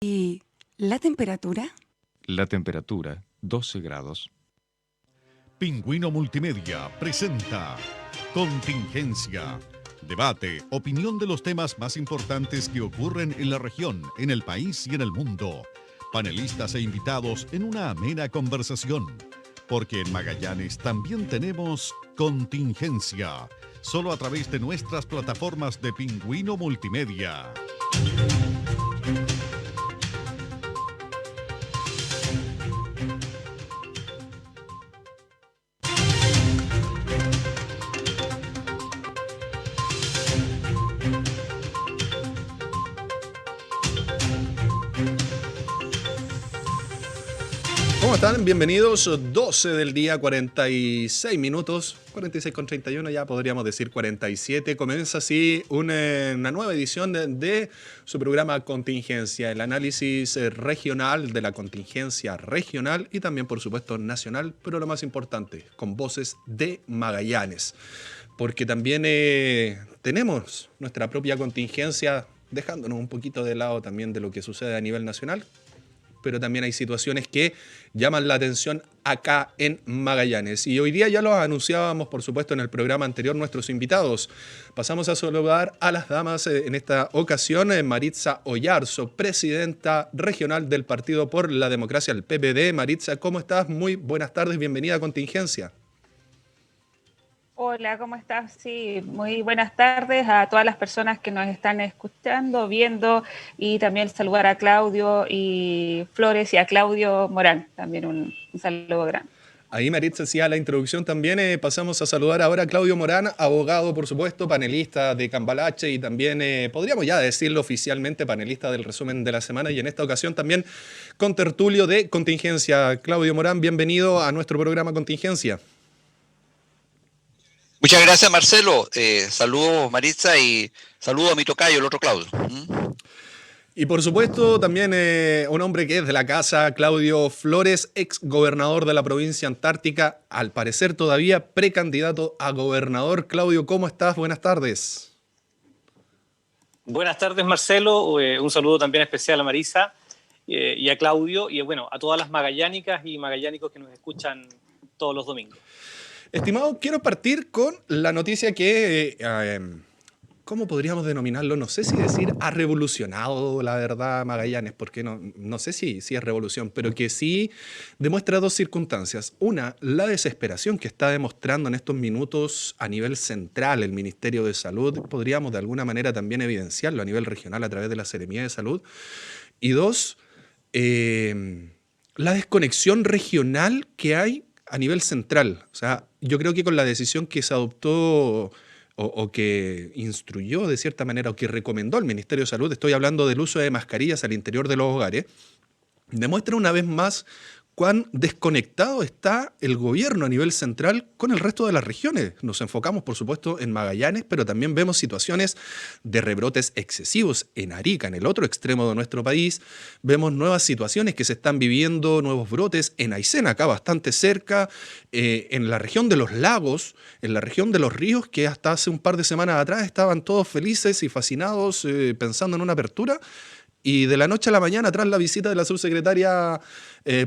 ¿Y la temperatura? La temperatura, 12 grados. Pingüino Multimedia presenta Contingencia. Debate, opinión de los temas más importantes que ocurren en la región, en el país y en el mundo. Panelistas e invitados en una amena conversación. Porque en Magallanes también tenemos Contingencia. Solo a través de nuestras plataformas de Pingüino Multimedia. ¿Cómo están? Bienvenidos, 12 del día, 46 minutos, 46:31, ya podríamos decir 47. Comienza así una nueva edición de su programa Contingencia, el análisis regional de la contingencia regional y también, por supuesto, nacional, pero lo más importante, con voces de Magallanes. Porque también tenemos nuestra propia contingencia, dejándonos un poquito de lado también de lo que sucede a nivel nacional, pero también hay situaciones que llaman la atención acá en Magallanes. Y hoy día ya lo anunciábamos, por supuesto, en el programa anterior, nuestros invitados. Pasamos a saludar a las damas en esta ocasión. Maritza Oyarzo, presidenta regional del Partido por la Democracia, el PPD. Maritza, ¿cómo estás? Muy buenas tardes, bienvenida a Contingencia. Hola, ¿cómo estás? Sí, muy buenas tardes a todas las personas que nos están escuchando, viendo, y también saludar a Claudio y Flores y a Claudio Morán, también un saludo grande. Ahí Maritza decía la introducción también, pasamos a saludar ahora a Claudio Morán, abogado por supuesto, panelista de Cambalache y también, podríamos ya decirlo oficialmente, panelista del resumen de la semana y en esta ocasión también con tertulio de Contingencia. Claudio Morán, bienvenido a nuestro programa Contingencia. Muchas gracias, Marcelo. Saludos, Maritza, y saludo a mi tocayo, el otro Claudio. Y por supuesto también un hombre que es de la casa, Claudio Flores, ex gobernador de la provincia antártica, al parecer todavía precandidato a gobernador. Claudio, ¿cómo estás? Buenas tardes. Buenas tardes, Marcelo. Un saludo también especial a Marisa y a Claudio, y bueno, a todas las magallánicas y magallánicos que nos escuchan todos los domingos. Estimado, quiero partir con la noticia que, ¿cómo podríamos denominarlo? No sé si decir ha revolucionado, la verdad, Magallanes, porque no sé si es revolución, pero que sí demuestra dos circunstancias. Una, la desesperación que está demostrando en estos minutos a nivel central el Ministerio de Salud. Podríamos de alguna manera también evidenciarlo a nivel regional a través de la Seremía de Salud. Y dos, la desconexión regional que hay a nivel central. O sea, yo creo que con la decisión que se adoptó o que instruyó de cierta manera o que recomendó el Ministerio de Salud, estoy hablando del uso de mascarillas al interior de los hogares, demuestra una vez más cuán desconectado está el gobierno a nivel central con el resto de las regiones. Nos enfocamos, por supuesto, en Magallanes, pero también vemos situaciones de rebrotes excesivos en Arica, en el otro extremo de nuestro país. Vemos nuevas situaciones que se están viviendo, nuevos brotes en Aysén, acá bastante cerca, en la región de los lagos, en la región de los ríos, que hasta hace un par de semanas atrás estaban todos felices y fascinados pensando en una apertura. Y de la noche a la mañana, tras la visita de la subsecretaria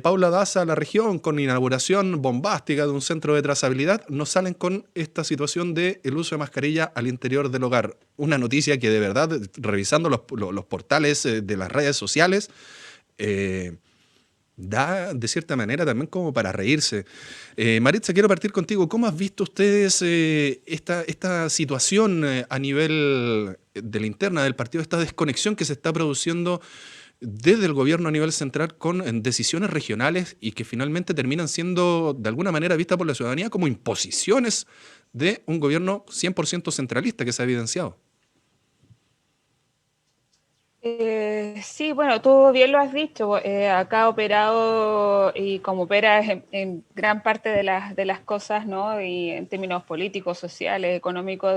Paula Daza a la región, con inauguración bombástica de un centro de trazabilidad, nos salen con esta situación del uso de mascarilla al interior del hogar. Una noticia que de verdad, revisando los portales de las redes sociales, da de cierta manera también como para reírse. Maritza, quiero partir contigo. ¿Cómo has visto ustedes esta situación a nivel de la interna del partido, esta desconexión que se está produciendo desde el gobierno a nivel central con decisiones regionales y que finalmente terminan siendo de alguna manera vistas por la ciudadanía como imposiciones de un gobierno 100% centralista que se ha evidenciado? Sí, bueno, tú bien lo has dicho. Acá ha operado y como opera en gran parte de las cosas, ¿no? Y en términos políticos, sociales, económicos,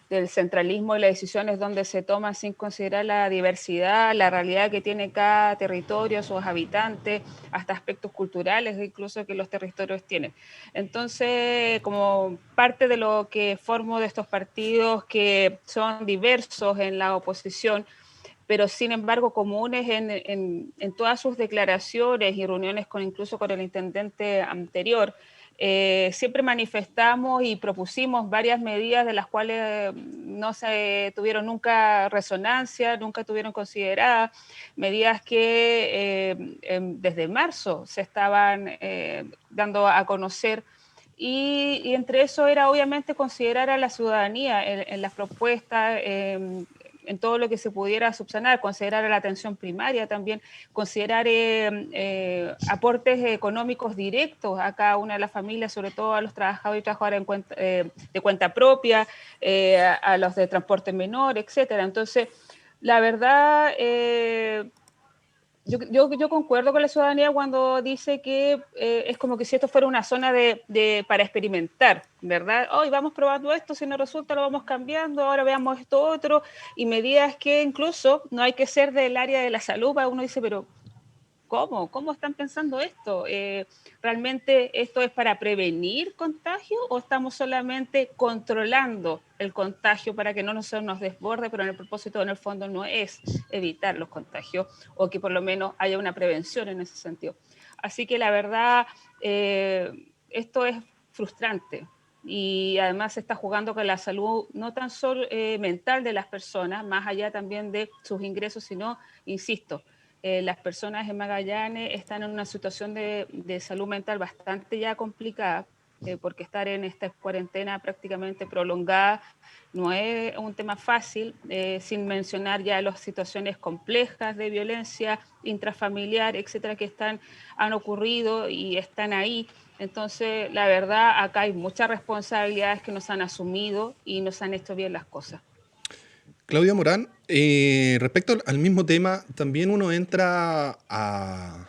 del centralismo y las decisiones donde se toman sin considerar la diversidad, la realidad que tiene cada territorio, sus habitantes, hasta aspectos culturales incluso que los territorios tienen. Entonces, como parte de lo que formo de estos partidos que son diversos en la oposición, pero sin embargo comunes en todas sus declaraciones y reuniones incluso con el intendente anterior. Siempre manifestamos y propusimos varias medidas de las cuales no se tuvieron nunca resonancia, nunca tuvieron consideradas, medidas que desde marzo se estaban dando a conocer, y entre eso era obviamente considerar a la ciudadanía en las propuestas, en todo lo que se pudiera subsanar, considerar a la atención primaria también, considerar aportes económicos directos a cada una de las familias, sobre todo a los trabajadores y trabajadoras de cuenta propia, a los de transporte menor, etcétera. Entonces, la verdad, yo concuerdo con la ciudadanía cuando dice que es como que si esto fuera una zona para experimentar, ¿verdad? Hoy vamos probando esto, si no resulta lo vamos cambiando, ahora veamos esto otro, y medidas que incluso no hay que ser del área de la salud, uno dice, pero ¿cómo están pensando esto? ¿Realmente esto es para prevenir contagio o estamos solamente controlando el contagio para que no nos desborde, pero en el propósito, en el fondo, no es evitar los contagios o que por lo menos haya una prevención en ese sentido? Así que la verdad, esto es frustrante y además se está jugando con la salud no tan solo mental de las personas, más allá también de sus ingresos, sino, insisto, las personas en Magallanes están en una situación de salud mental bastante ya complicada, porque estar en esta cuarentena prácticamente prolongada no es un tema fácil, sin mencionar ya las situaciones complejas de violencia intrafamiliar, etcétera, que han ocurrido y están ahí. Entonces, la verdad, acá hay muchas responsabilidades que nos han asumido y nos han hecho bien las cosas. Claudia Morán, respecto al mismo tema, también uno entra a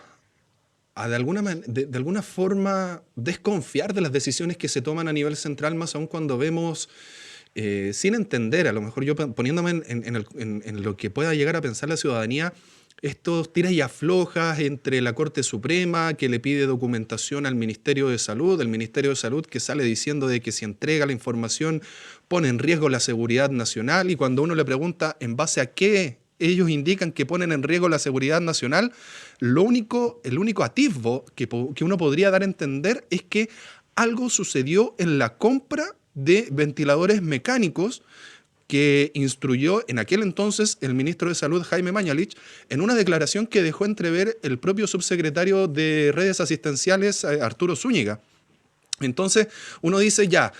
de alguna forma desconfiar de las decisiones que se toman a nivel central, más aún cuando vemos, sin entender, a lo mejor yo poniéndome en lo que pueda llegar a pensar la ciudadanía, estos tiras y aflojas entre la Corte Suprema, que le pide documentación al Ministerio de Salud, el Ministerio de Salud que sale diciendo de que si entrega la información pone en riesgo la seguridad nacional, y cuando uno le pregunta en base a qué ellos indican que ponen en riesgo la seguridad nacional, el único atisbo que uno podría dar a entender es que algo sucedió en la compra de ventiladores mecánicos que instruyó en aquel entonces el ministro de Salud, Jaime Mañalich, en una declaración que dejó entrever el propio subsecretario de redes asistenciales, Arturo Zúñiga. Entonces uno dice ya,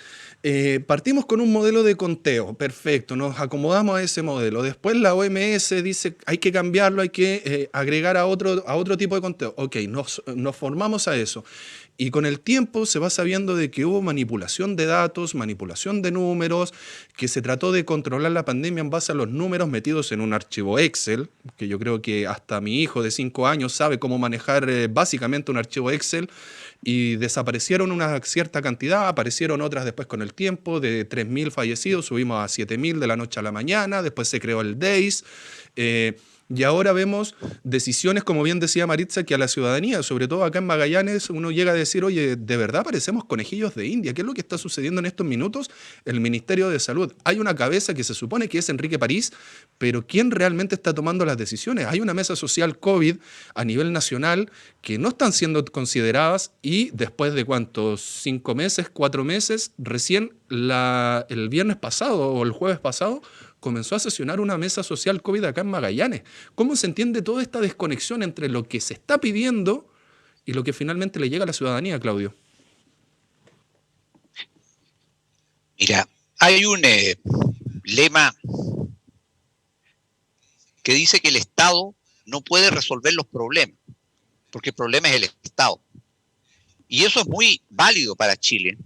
partimos con un modelo de conteo, perfecto, nos acomodamos a ese modelo. Después la OMS dice hay que cambiarlo, hay que agregar a otro tipo de conteo. Ok, nos formamos a eso. Y con el tiempo se va sabiendo de que hubo manipulación de datos, manipulación de números, que se trató de controlar la pandemia en base a los números metidos en un archivo Excel, que yo creo que hasta mi hijo de 5 años sabe cómo manejar básicamente un archivo Excel, y desaparecieron una cierta cantidad, aparecieron otras después con el tiempo, de 3.000 fallecidos, subimos a 7.000 de la noche a la mañana, después se creó el DAIS, y ahora vemos decisiones, como bien decía Maritza, que a la ciudadanía, sobre todo acá en Magallanes, uno llega a decir, oye, ¿de verdad parecemos conejillos de India? ¿Qué es lo que está sucediendo en estos minutos? El Ministerio de Salud. Hay una cabeza que se supone que es Enrique París, pero ¿quién realmente está tomando las decisiones? Hay una mesa social COVID a nivel nacional que no están siendo consideradas, y después de ¿cuántos? 5 meses, 4 meses, recién el viernes pasado o el jueves pasado, comenzó a sesionar una mesa social COVID acá en Magallanes. ¿Cómo se entiende toda esta desconexión entre lo que se está pidiendo y lo que finalmente le llega a la ciudadanía, Claudio? Mira, hay un lema que dice que el Estado no puede resolver los problemas, porque el problema es el Estado. Y eso es muy válido para Chile,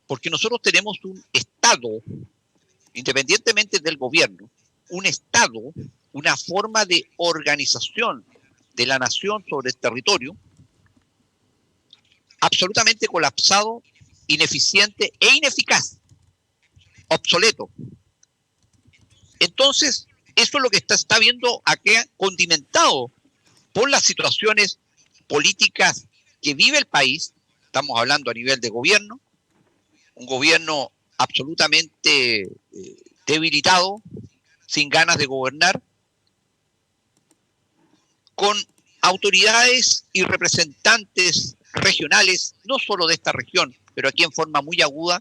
porque nosotros tenemos un Estado, independientemente del gobierno, un Estado, una forma de organización de la nación sobre el territorio, absolutamente colapsado, ineficiente e ineficaz, obsoleto. Entonces, eso es lo que está viendo acá, condimentado por las situaciones políticas que vive el país. Estamos hablando a nivel de gobierno, un gobierno absolutamente debilitado, sin ganas de gobernar, con autoridades y representantes regionales, no solo de esta región, pero aquí en forma muy aguda,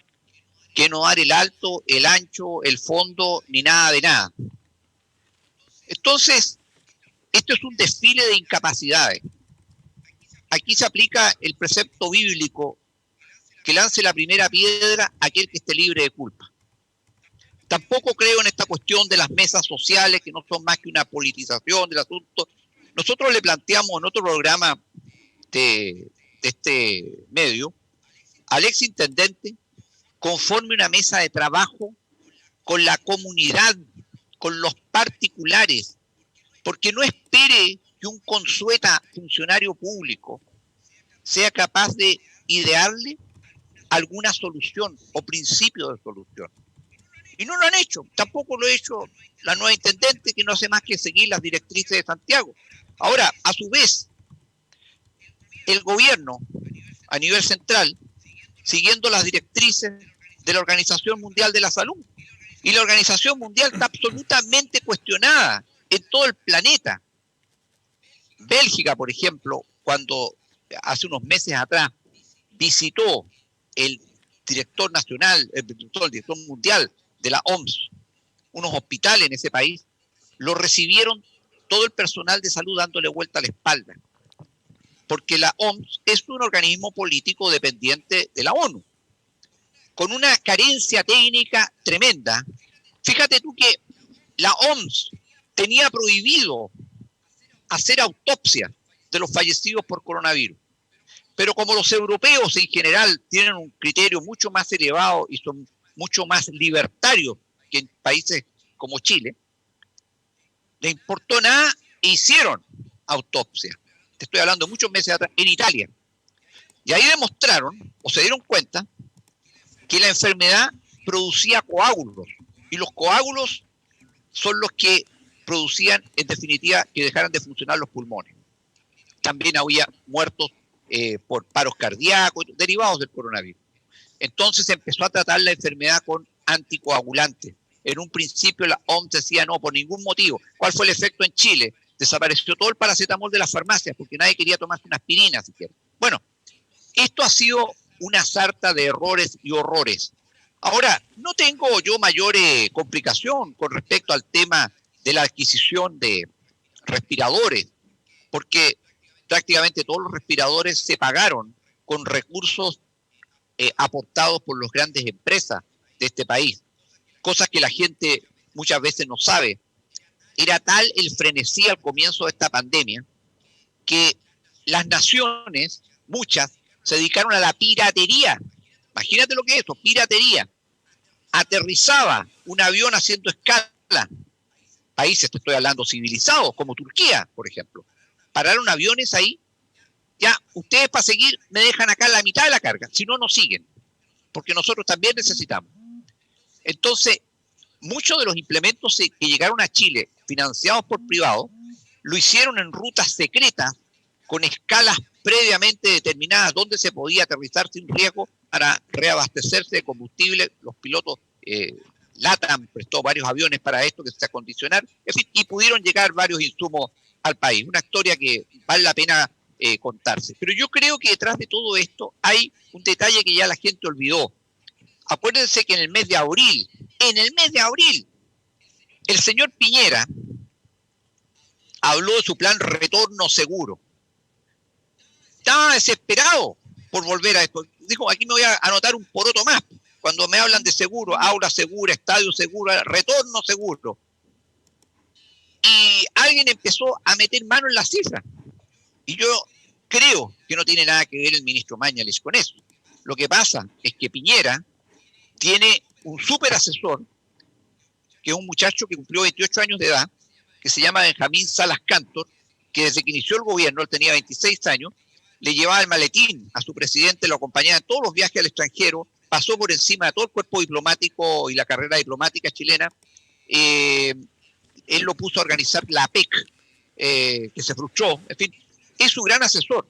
que no dar el alto, el ancho, el fondo, ni nada de nada. Entonces, esto es un desfile de incapacidades. Aquí se aplica el precepto bíblico que lance la primera piedra aquel que esté libre de culpa. Tampoco creo en esta cuestión de las mesas sociales, que no son más que una politización del asunto. Nosotros le planteamos en otro programa de este medio al exintendente conforme una mesa de trabajo con la comunidad, con los particulares, porque no espere que un consueta funcionario público sea capaz de idearle alguna solución o principio de solución. Y no lo han hecho, tampoco lo ha hecho la nueva intendente, que no hace más que seguir las directrices de Santiago. Ahora, a su vez, el gobierno a nivel central, siguiendo las directrices de la Organización Mundial de la Salud, y la Organización Mundial está absolutamente cuestionada en todo el planeta. Bélgica, por ejemplo, cuando hace unos meses atrás visitó el director nacional, el director mundial de la OMS, unos hospitales en ese país, lo recibieron todo el personal de salud dándole vuelta a la espalda, porque la OMS es un organismo político dependiente de la ONU, con una carencia técnica tremenda. Fíjate tú que la OMS tenía prohibido hacer autopsia de los fallecidos por coronavirus, pero como los europeos en general tienen un criterio mucho más elevado y son mucho más libertarios que en países como Chile, le importó nada e hicieron autopsia. Te estoy hablando muchos meses atrás, en Italia. Y ahí demostraron, o se dieron cuenta, que la enfermedad producía coágulos. Y los coágulos son los que producían, en definitiva, que dejaran de funcionar los pulmones. También había muertos por paros cardíacos, derivados del coronavirus. Entonces se empezó a tratar la enfermedad con anticoagulantes. En un principio la OMS decía no, por ningún motivo. ¿Cuál fue el efecto en Chile? Desapareció todo el paracetamol de las farmacias porque nadie quería tomarse una aspirina siquiera. Bueno, esto ha sido una sarta de errores y horrores. Ahora, no tengo yo mayor complicación con respecto al tema de la adquisición de respiradores, porque prácticamente todos los respiradores se pagaron con recursos aportados por las grandes empresas de este país, cosas que la gente muchas veces no sabe. Era tal el frenesí al comienzo de esta pandemia que las naciones, muchas, se dedicaron a la piratería. Imagínate lo que es eso, piratería. Aterrizaba un avión haciendo escala. Países, te estoy hablando, civilizados, como Turquía, por ejemplo. Pararon aviones ahí. Ya, ustedes para seguir me dejan acá la mitad de la carga, si no, no siguen, porque nosotros también necesitamos. Entonces, muchos de los implementos que llegaron a Chile, financiados por privados, lo hicieron en rutas secretas, con escalas previamente determinadas, donde se podía aterrizar sin riesgo para reabastecerse de combustible. Los pilotos, LATAM prestó varios aviones para esto, que se acondicionar, en fin, y pudieron llegar varios insumos al país. Una historia que vale la pena contarse. Pero yo creo que detrás de todo esto hay un detalle que ya la gente olvidó. Acuérdense que en el mes de abril, el señor Piñera habló de su plan retorno seguro. Estaba desesperado por volver a esto. Dijo, aquí me voy a anotar un poroto más. Cuando me hablan de seguro, aula segura, estadio seguro, retorno seguro. Y alguien empezó a meter mano en las cifras. Y yo creo que no tiene nada que ver el ministro Mañalich con eso. Lo que pasa es que Piñera tiene un súper asesor, que es un muchacho que cumplió 28 años de edad, que se llama Benjamín Salas Cantor, que desde que inició el gobierno, él tenía 26 años, le llevaba el maletín a su presidente, lo acompañaba en todos los viajes al extranjero, pasó por encima de todo el cuerpo diplomático y la carrera diplomática chilena. Él lo puso a organizar la APEC, que se frustró, en fin, es su gran asesor.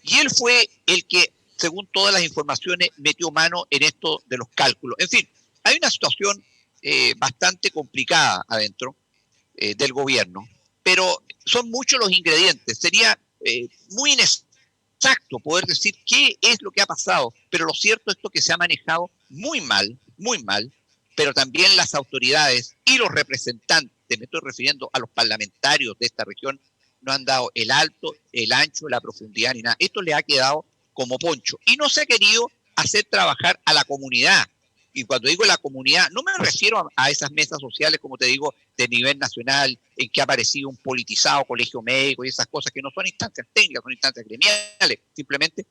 Y él fue el que, según todas las informaciones, metió mano en esto de los cálculos. En fin, hay una situación bastante complicada adentro del gobierno, pero son muchos los ingredientes. Sería muy inexacto poder decir qué es lo que ha pasado, pero lo cierto es que se ha manejado muy mal, pero también las autoridades y los representantes, me estoy refiriendo a los parlamentarios de esta región, no han dado el alto, el ancho, la profundidad ni nada. Esto le ha quedado como poncho y no se ha querido hacer trabajar a la comunidad. Y cuando digo la comunidad, no me refiero a esas mesas sociales, como te digo, de nivel nacional, en que ha aparecido un politizado colegio médico y esas cosas que no son instancias técnicas, son instancias gremiales, simplemente.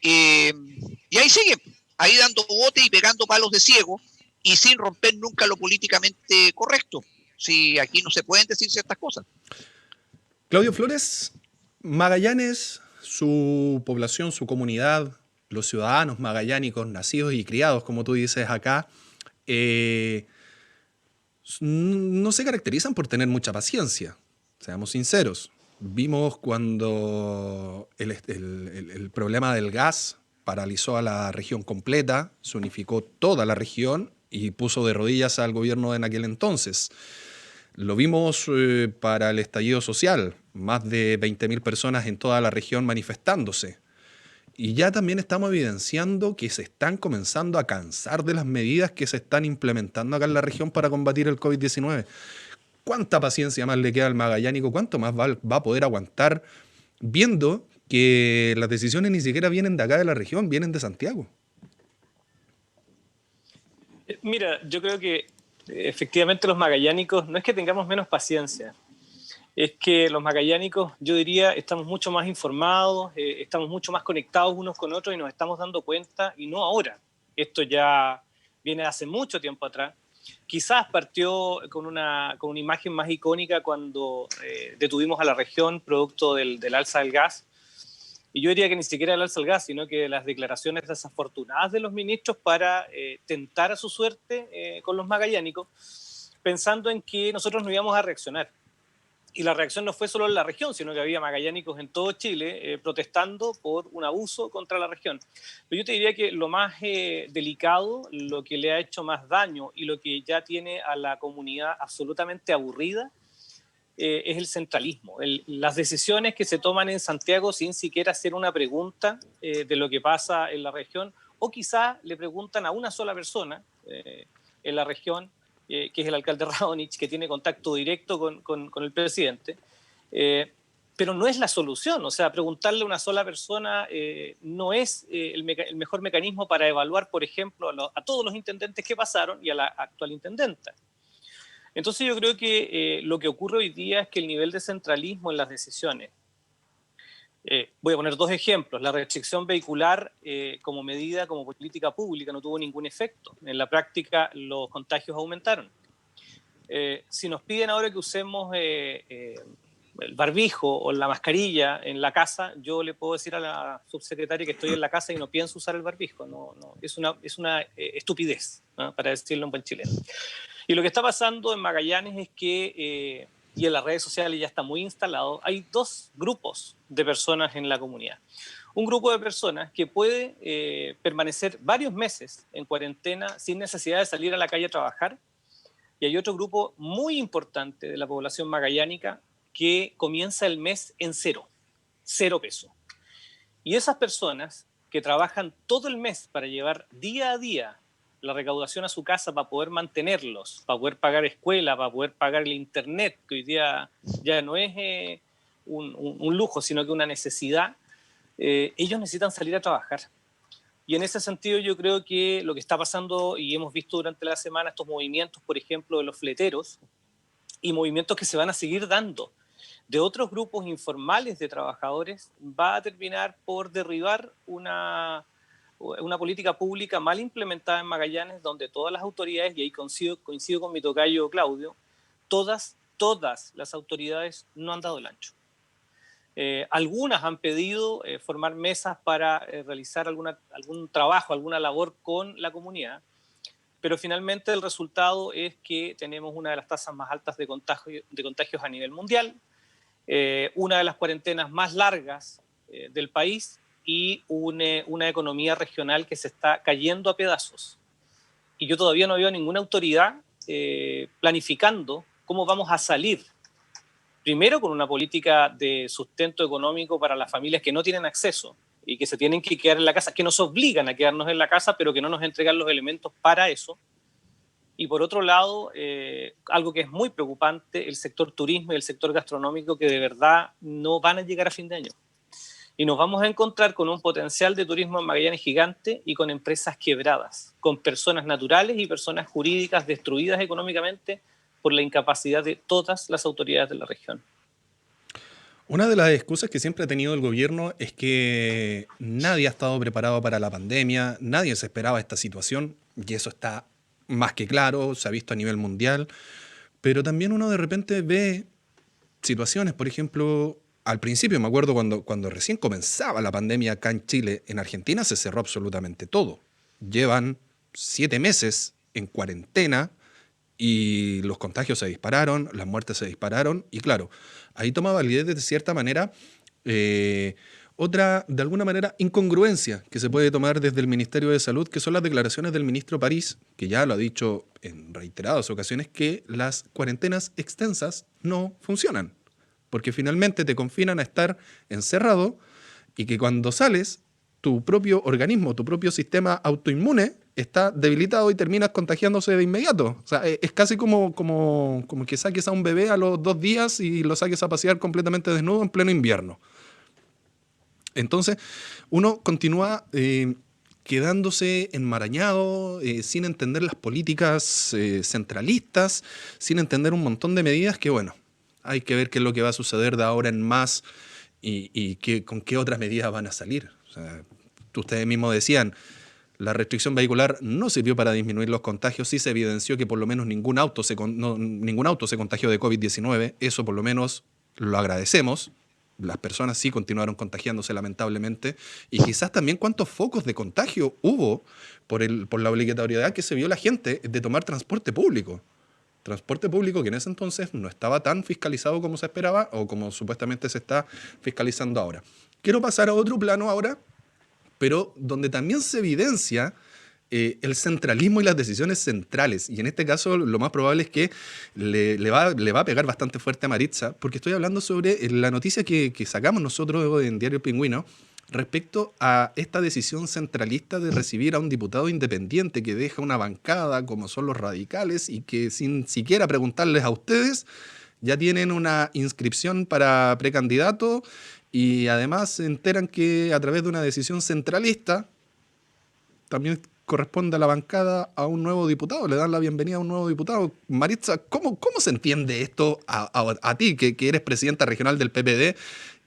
Y ahí siguen, ahí dando bote y pegando palos de ciego y sin romper nunca lo políticamente correcto. Si aquí no se pueden decir ciertas cosas. Claudio Flores, Magallanes, su población, su comunidad, los ciudadanos magallánicos, nacidos y criados, como tú dices acá, no se caracterizan por tener mucha paciencia, seamos sinceros. Vimos cuando el problema del gas paralizó a la región completa, se unificó toda la región y puso de rodillas al gobierno en aquel entonces. Lo vimos para el estallido social, más de 20.000 personas en toda la región manifestándose. Y ya también estamos evidenciando que se están comenzando a cansar de las medidas que se están implementando acá en la región para combatir el COVID-19. ¿Cuánta paciencia más le queda al magallánico? ¿Cuánto más va a poder aguantar viendo que las decisiones ni siquiera vienen de acá de la región, vienen de Santiago? Mira, yo creo que efectivamente los magallánicos no es que tengamos menos paciencia, es que los magallánicos, yo diría, estamos mucho más informados, estamos mucho más conectados unos con otros y nos estamos dando cuenta, y no ahora. Esto ya viene de hace mucho tiempo atrás. Quizás partió con una imagen más icónica cuando detuvimos a la región producto del alza del gas. Y yo diría que ni siquiera el alza del gas, sino que las declaraciones desafortunadas de los ministros para tentar a su suerte con los magallánicos, pensando en que nosotros no íbamos a reaccionar. Y la reacción no fue solo en la región, sino que había magallánicos en todo Chile protestando por un abuso contra la región. Pero yo te diría que lo más delicado, lo que le ha hecho más daño y lo que ya tiene a la comunidad absolutamente aburrida, es el centralismo. Las decisiones que se toman en Santiago sin siquiera hacer una pregunta de lo que pasa en la región, o quizás le preguntan a una sola persona en la región, que es el alcalde Raonich, que tiene contacto directo con el presidente, pero no es la solución. O sea, preguntarle a una sola persona no es el mejor mecanismo para evaluar, por ejemplo, a todos los intendentes que pasaron y a la actual intendenta. Entonces yo creo que lo que ocurre hoy día es que el nivel de centralismo en las decisiones, voy a poner dos ejemplos. La restricción vehicular como medida, como política pública, no tuvo ningún efecto. En la práctica los contagios aumentaron. Si nos piden ahora que usemos el barbijo o la mascarilla en la casa, yo le puedo decir a la subsecretaria que estoy en la casa y no pienso usar el barbijo. No, es una estupidez, ¿no? Para decirlo en buen chileno. Y lo que está pasando en Magallanes es que, y en las redes sociales ya está muy instalado, hay dos grupos de personas en la comunidad. Un grupo de personas que puede permanecer varios meses en cuarentena sin necesidad de salir a la calle a trabajar, y hay otro grupo muy importante de la población magallánica que comienza el mes en cero peso. Y esas personas que trabajan todo el mes para llevar día a día la recaudación a su casa para poder mantenerlos, para poder pagar escuela, para poder pagar el internet, que hoy día ya no es un lujo, sino que una necesidad, ellos necesitan salir a trabajar. Y en ese sentido yo creo que lo que está pasando, y hemos visto durante la semana estos movimientos, por ejemplo, de los fleteros, y movimientos que se van a seguir dando de otros grupos informales de trabajadores, va a terminar por derribar una política pública mal implementada en Magallanes, donde todas las autoridades, y ahí coincido con mi tocayo Claudio, todas las autoridades no han dado el ancho. Algunas han pedido formar mesas para realizar algún trabajo, alguna labor con la comunidad, pero finalmente el resultado es que tenemos una de las tasas más altas de contagios a nivel mundial, una de las cuarentenas más largas del país, y una economía regional que se está cayendo a pedazos. Y yo todavía no veo ninguna autoridad planificando cómo vamos a salir primero con una política de sustento económico para las familias que no tienen acceso y que se tienen que quedar en la casa, que nos obligan a quedarnos en la casa, pero que no nos entregan los elementos para eso. Y por otro lado, algo que es muy preocupante, el sector turismo y el sector gastronómico, que de verdad no van a llegar a fin de año. Y nos vamos a encontrar con un potencial de turismo en Magallanes gigante y con empresas quebradas, con personas naturales y personas jurídicas destruidas económicamente por la incapacidad de todas las autoridades de la región. Una de las excusas que siempre ha tenido el gobierno es que nadie ha estado preparado para la pandemia, nadie se esperaba esta situación, y eso está más que claro, se ha visto a nivel mundial, pero también uno de repente ve situaciones, por ejemplo, al principio me acuerdo cuando recién comenzaba la pandemia acá en Chile, en Argentina se cerró absolutamente todo. Llevan 7 meses en cuarentena y los contagios se dispararon, las muertes se dispararon, y claro, ahí toma validez de cierta manera otra, de alguna manera, incongruencia que se puede tomar desde el Ministerio de Salud, que son las declaraciones del ministro París, que ya lo ha dicho en reiteradas ocasiones, que las cuarentenas extensas no funcionan, porque finalmente te confinan a estar encerrado y que cuando sales, tu propio organismo, tu propio sistema autoinmune está debilitado y terminas contagiándose de inmediato. O sea, es casi como que saques a un bebé a los 2 días y lo saques a pasear completamente desnudo en pleno invierno. Entonces, uno continúa quedándose enmarañado, sin entender las políticas centralistas, sin entender un montón de medidas que, bueno, hay que ver qué es lo que va a suceder de ahora en más y con qué otras medidas van a salir. O sea, ustedes mismos decían, la restricción vehicular no sirvió para disminuir los contagios, sí se evidenció que por lo menos ningún auto se contagió de COVID-19, eso por lo menos lo agradecemos. Las personas sí continuaron contagiándose lamentablemente, y quizás también cuántos focos de contagio hubo por la obligatoriedad que se vio la gente de tomar transporte público. Transporte público que en ese entonces no estaba tan fiscalizado como se esperaba o como supuestamente se está fiscalizando ahora. Quiero pasar a otro plano ahora, pero donde también se evidencia el centralismo y las decisiones centrales. Y en este caso lo más probable es que le va a pegar bastante fuerte a Maritza, porque estoy hablando sobre la noticia que sacamos nosotros en Diario El Pingüino respecto a esta decisión centralista de recibir a un diputado independiente que deja una bancada como son los radicales y que sin siquiera preguntarles a ustedes ya tienen una inscripción para precandidato, y además se enteran que a través de una decisión centralista también corresponde a la bancada a un nuevo diputado, le dan la bienvenida a un nuevo diputado. Maritza, ¿cómo se entiende esto a ti, que eres presidenta regional del PPD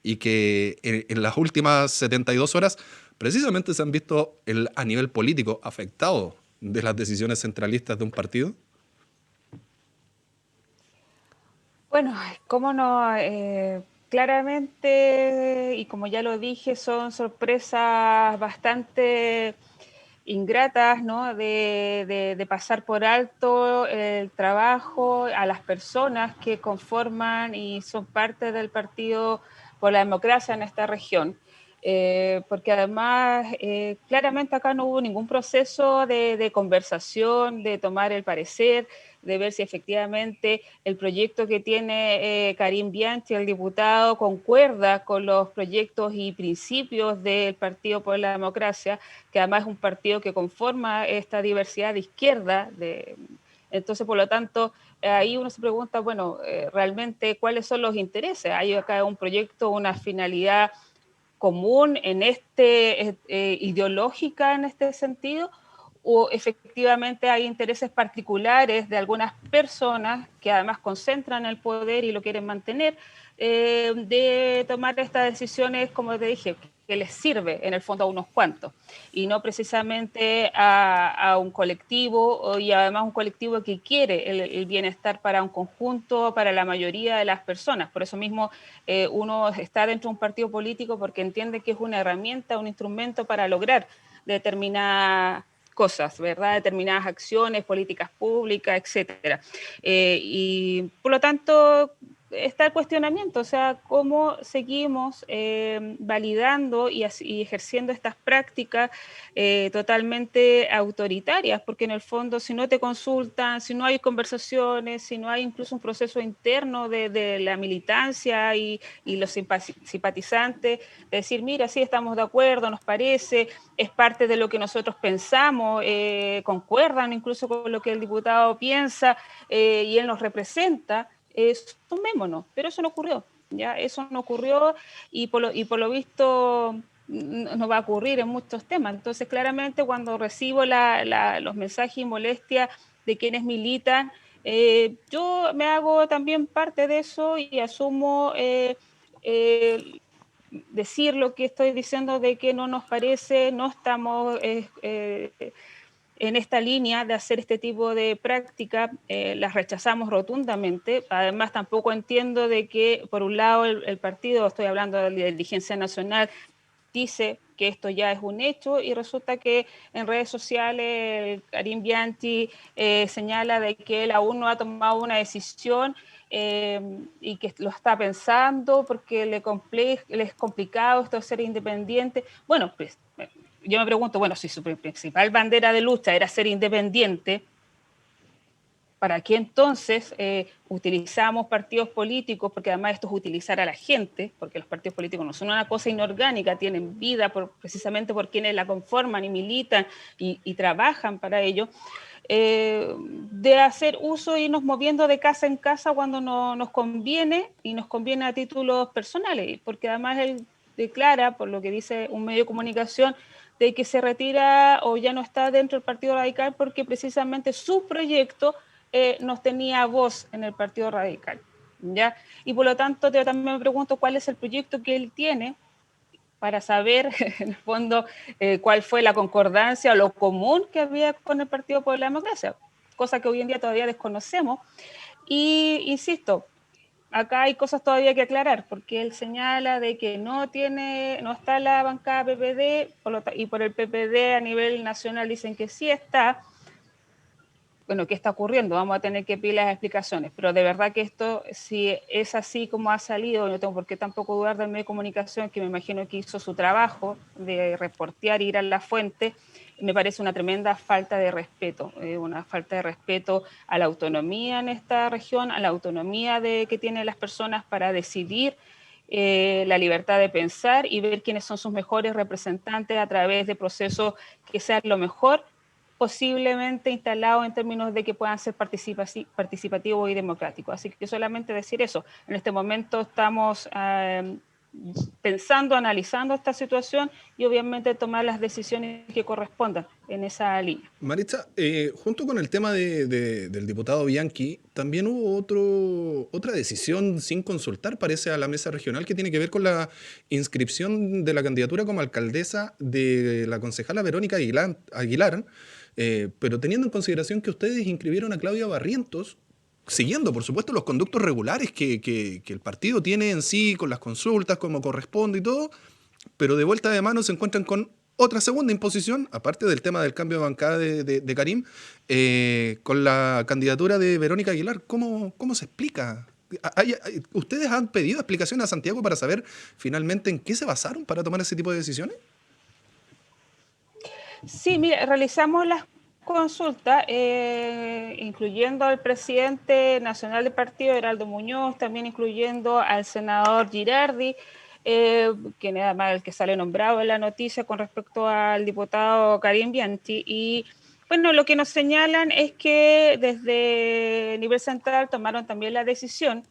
y que en las últimas 72 horas precisamente se han visto a nivel político afectados de las decisiones centralistas de un partido? Bueno, cómo no, claramente, y como ya lo dije, son sorpresas bastante ingratas, ¿no? De pasar por alto el trabajo a las personas que conforman y son parte del Partido por la Democracia en esta región. Porque además claramente acá no hubo ningún proceso de conversación, de tomar el parecer, de ver si efectivamente el proyecto que tiene Karim Bianchi, el diputado, concuerda con los proyectos y principios del Partido por la Democracia, que además es un partido que conforma esta diversidad de izquierda. Entonces, por lo tanto, ahí uno se pregunta, bueno, realmente, ¿cuáles son los intereses? Hay acá un proyecto, una finalidad común ideológica en este sentido, o efectivamente hay intereses particulares de algunas personas que además concentran el poder y lo quieren mantener, de tomar estas decisiones, como te dije, que les sirve en el fondo a unos cuantos y no precisamente a un colectivo, y además un colectivo que quiere el bienestar para un conjunto, para la mayoría de las personas. Por eso mismo uno está dentro de un partido político porque entiende que es una herramienta, un instrumento para lograr determinadas cosas, ¿verdad? Determinadas acciones, políticas públicas, etcétera. Y por lo tanto, está el cuestionamiento, o sea, cómo seguimos validando y ejerciendo estas prácticas totalmente autoritarias, porque en el fondo si no te consultan, si no hay conversaciones, si no hay incluso un proceso interno de la militancia y los simpatizantes, de decir, mira, sí, estamos de acuerdo, nos parece, es parte de lo que nosotros pensamos, concuerdan incluso con lo que el diputado piensa y él nos representa, sumémonos, pero eso no ocurrió, ¿ya? Eso no ocurrió y por lo visto no va a ocurrir en muchos temas. Entonces, claramente, cuando recibo los mensajes y molestias de quienes militan, yo me hago también parte de eso y asumo decir lo que estoy diciendo de que no nos parece, no estamos en esta línea de hacer este tipo de práctica, las rechazamos rotundamente. Además, tampoco entiendo de que, por un lado, el partido, estoy hablando de la dirigencia nacional, dice que esto ya es un hecho y resulta que en redes sociales Karim Bianchi señala de que él aún no ha tomado una decisión y que lo está pensando porque le es complicado esto de ser independiente. Bueno, pues yo me pregunto, bueno, si su principal bandera de lucha era ser independiente, ¿para qué entonces utilizamos partidos políticos? Porque además esto es utilizar a la gente, porque los partidos políticos no son una cosa inorgánica, tienen vida precisamente por quienes la conforman y militan y trabajan para ello, de hacer uso y irnos moviendo de casa en casa cuando nos conviene y nos conviene a títulos personales, porque además él declara, por lo que dice un medio de comunicación, de que se retira o ya no está dentro del Partido Radical porque precisamente su proyecto no tenía voz en el Partido Radical, ¿ya? Y por lo tanto, yo también me pregunto cuál es el proyecto que él tiene para saber, en el fondo, cuál fue la concordancia o lo común que había con el Partido por la Democracia, cosa que hoy en día todavía desconocemos. Y, insisto, acá hay cosas todavía que aclarar, porque él señala de que no está la bancada PPD, y por el PPD a nivel nacional dicen que sí está. Bueno, ¿qué está ocurriendo? Vamos a tener que pedir las explicaciones, pero de verdad que esto, si es así como ha salido, no tengo por qué tampoco dudar del medio de comunicación, que me imagino que hizo su trabajo de reportear, ir a la fuente, me parece una tremenda falta de respeto, una falta de respeto a la autonomía en esta región, a la autonomía que tienen las personas para decidir, la libertad de pensar y ver quiénes son sus mejores representantes a través de procesos que sean lo mejor posiblemente instalados en términos de que puedan ser participativos y democráticos. Así que solamente decir eso. En este momento estamos pensando, analizando esta situación y obviamente tomar las decisiones que correspondan en esa línea. Maritza, junto con el tema del diputado Bianchi, también hubo otra decisión sin consultar, parece, a la mesa regional, que tiene que ver con la inscripción de la candidatura como alcaldesa de la concejala Verónica Aguilar, pero teniendo en consideración que ustedes inscribieron a Claudia Barrientos, siguiendo, por supuesto, los conductos regulares que el partido tiene en sí, con las consultas, como corresponde y todo, pero de vuelta de mano se encuentran con otra segunda imposición, aparte del tema del cambio de bancada de Karim, con la candidatura de Verónica Aguilar. ¿Cómo se explica? ¿Ustedes han pedido explicaciones a Santiago para saber finalmente en qué se basaron para tomar ese tipo de decisiones? Sí, mira, realizamos las consultas, incluyendo al presidente nacional del partido, Heraldo Muñoz, también incluyendo al senador Girardi, quien es además el que sale nombrado en la noticia con respecto al diputado Karim Bianchi. Y bueno, lo que nos señalan es que desde nivel central tomaron también la decisión,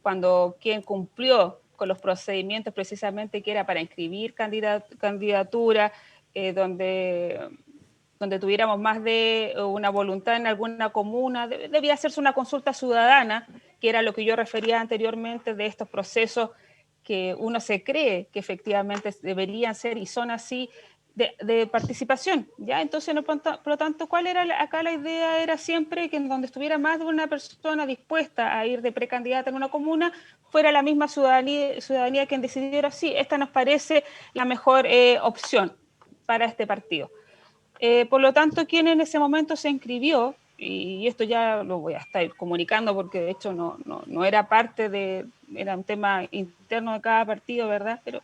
cuando quien cumplió con los procedimientos precisamente que era para inscribir candidatura, donde tuviéramos más de una voluntad en alguna comuna, debía hacerse una consulta ciudadana, que era lo que yo refería anteriormente de estos procesos que uno se cree que efectivamente deberían ser y son así, de participación, ¿ya? Entonces, por lo tanto, ¿cuál era acá la idea? Era siempre que en donde estuviera más de una persona dispuesta a ir de precandidata en una comuna, fuera la misma ciudadanía quien decidiera, sí, esta nos parece la mejor opción para este partido. Por lo tanto, quien en ese momento se inscribió y esto ya lo voy a estar comunicando porque de hecho no era parte era un tema interno de cada partido, ¿verdad? Pero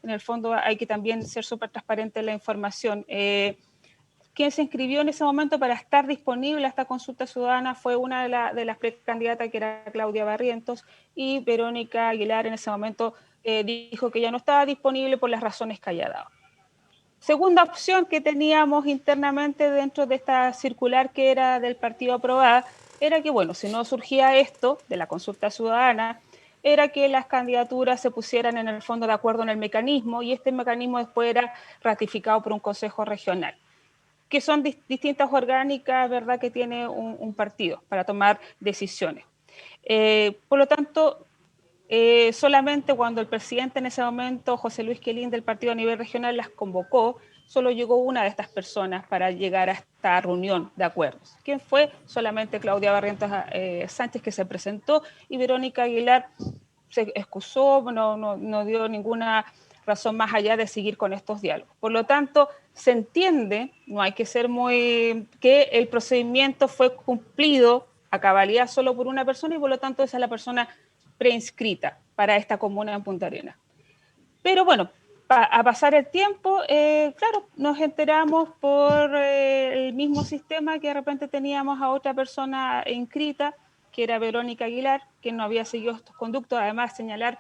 en el fondo hay que también ser súper transparente en la información. Quien se inscribió en ese momento para estar disponible a esta consulta ciudadana fue una de las precandidatas, que era Claudia Barrientos, y Verónica Aguilar en ese momento dijo que ya no estaba disponible por las razones que haya dado. Segunda opción que teníamos internamente dentro de esta circular que era del partido aprobada, era que, bueno, si no surgía esto de la consulta ciudadana, era que las candidaturas se pusieran en el fondo de acuerdo en el mecanismo, y este mecanismo después era ratificado por un consejo regional, que son distintas orgánicas, ¿verdad?, que tiene un partido para tomar decisiones. Por lo tanto, solamente cuando el presidente en ese momento, José Luis Quilín, del partido a nivel regional, las convocó, solo llegó una de estas personas para llegar a esta reunión de acuerdos. ¿Quién fue? Solamente Claudia Barrientos Sánchez, que se presentó, y Verónica Aguilar se excusó, no dio ninguna razón más allá de seguir con estos diálogos. Por lo tanto, se entiende, no hay que ser que el procedimiento fue cumplido a cabalidad solo por una persona, y por lo tanto esa es la persona preinscrita para esta comuna en Punta Arenas. Pero bueno, a pasar el tiempo, claro, nos enteramos por el mismo sistema que de repente teníamos a otra persona inscrita, que era Verónica Aguilar, que no había seguido estos conductos. Además, señalar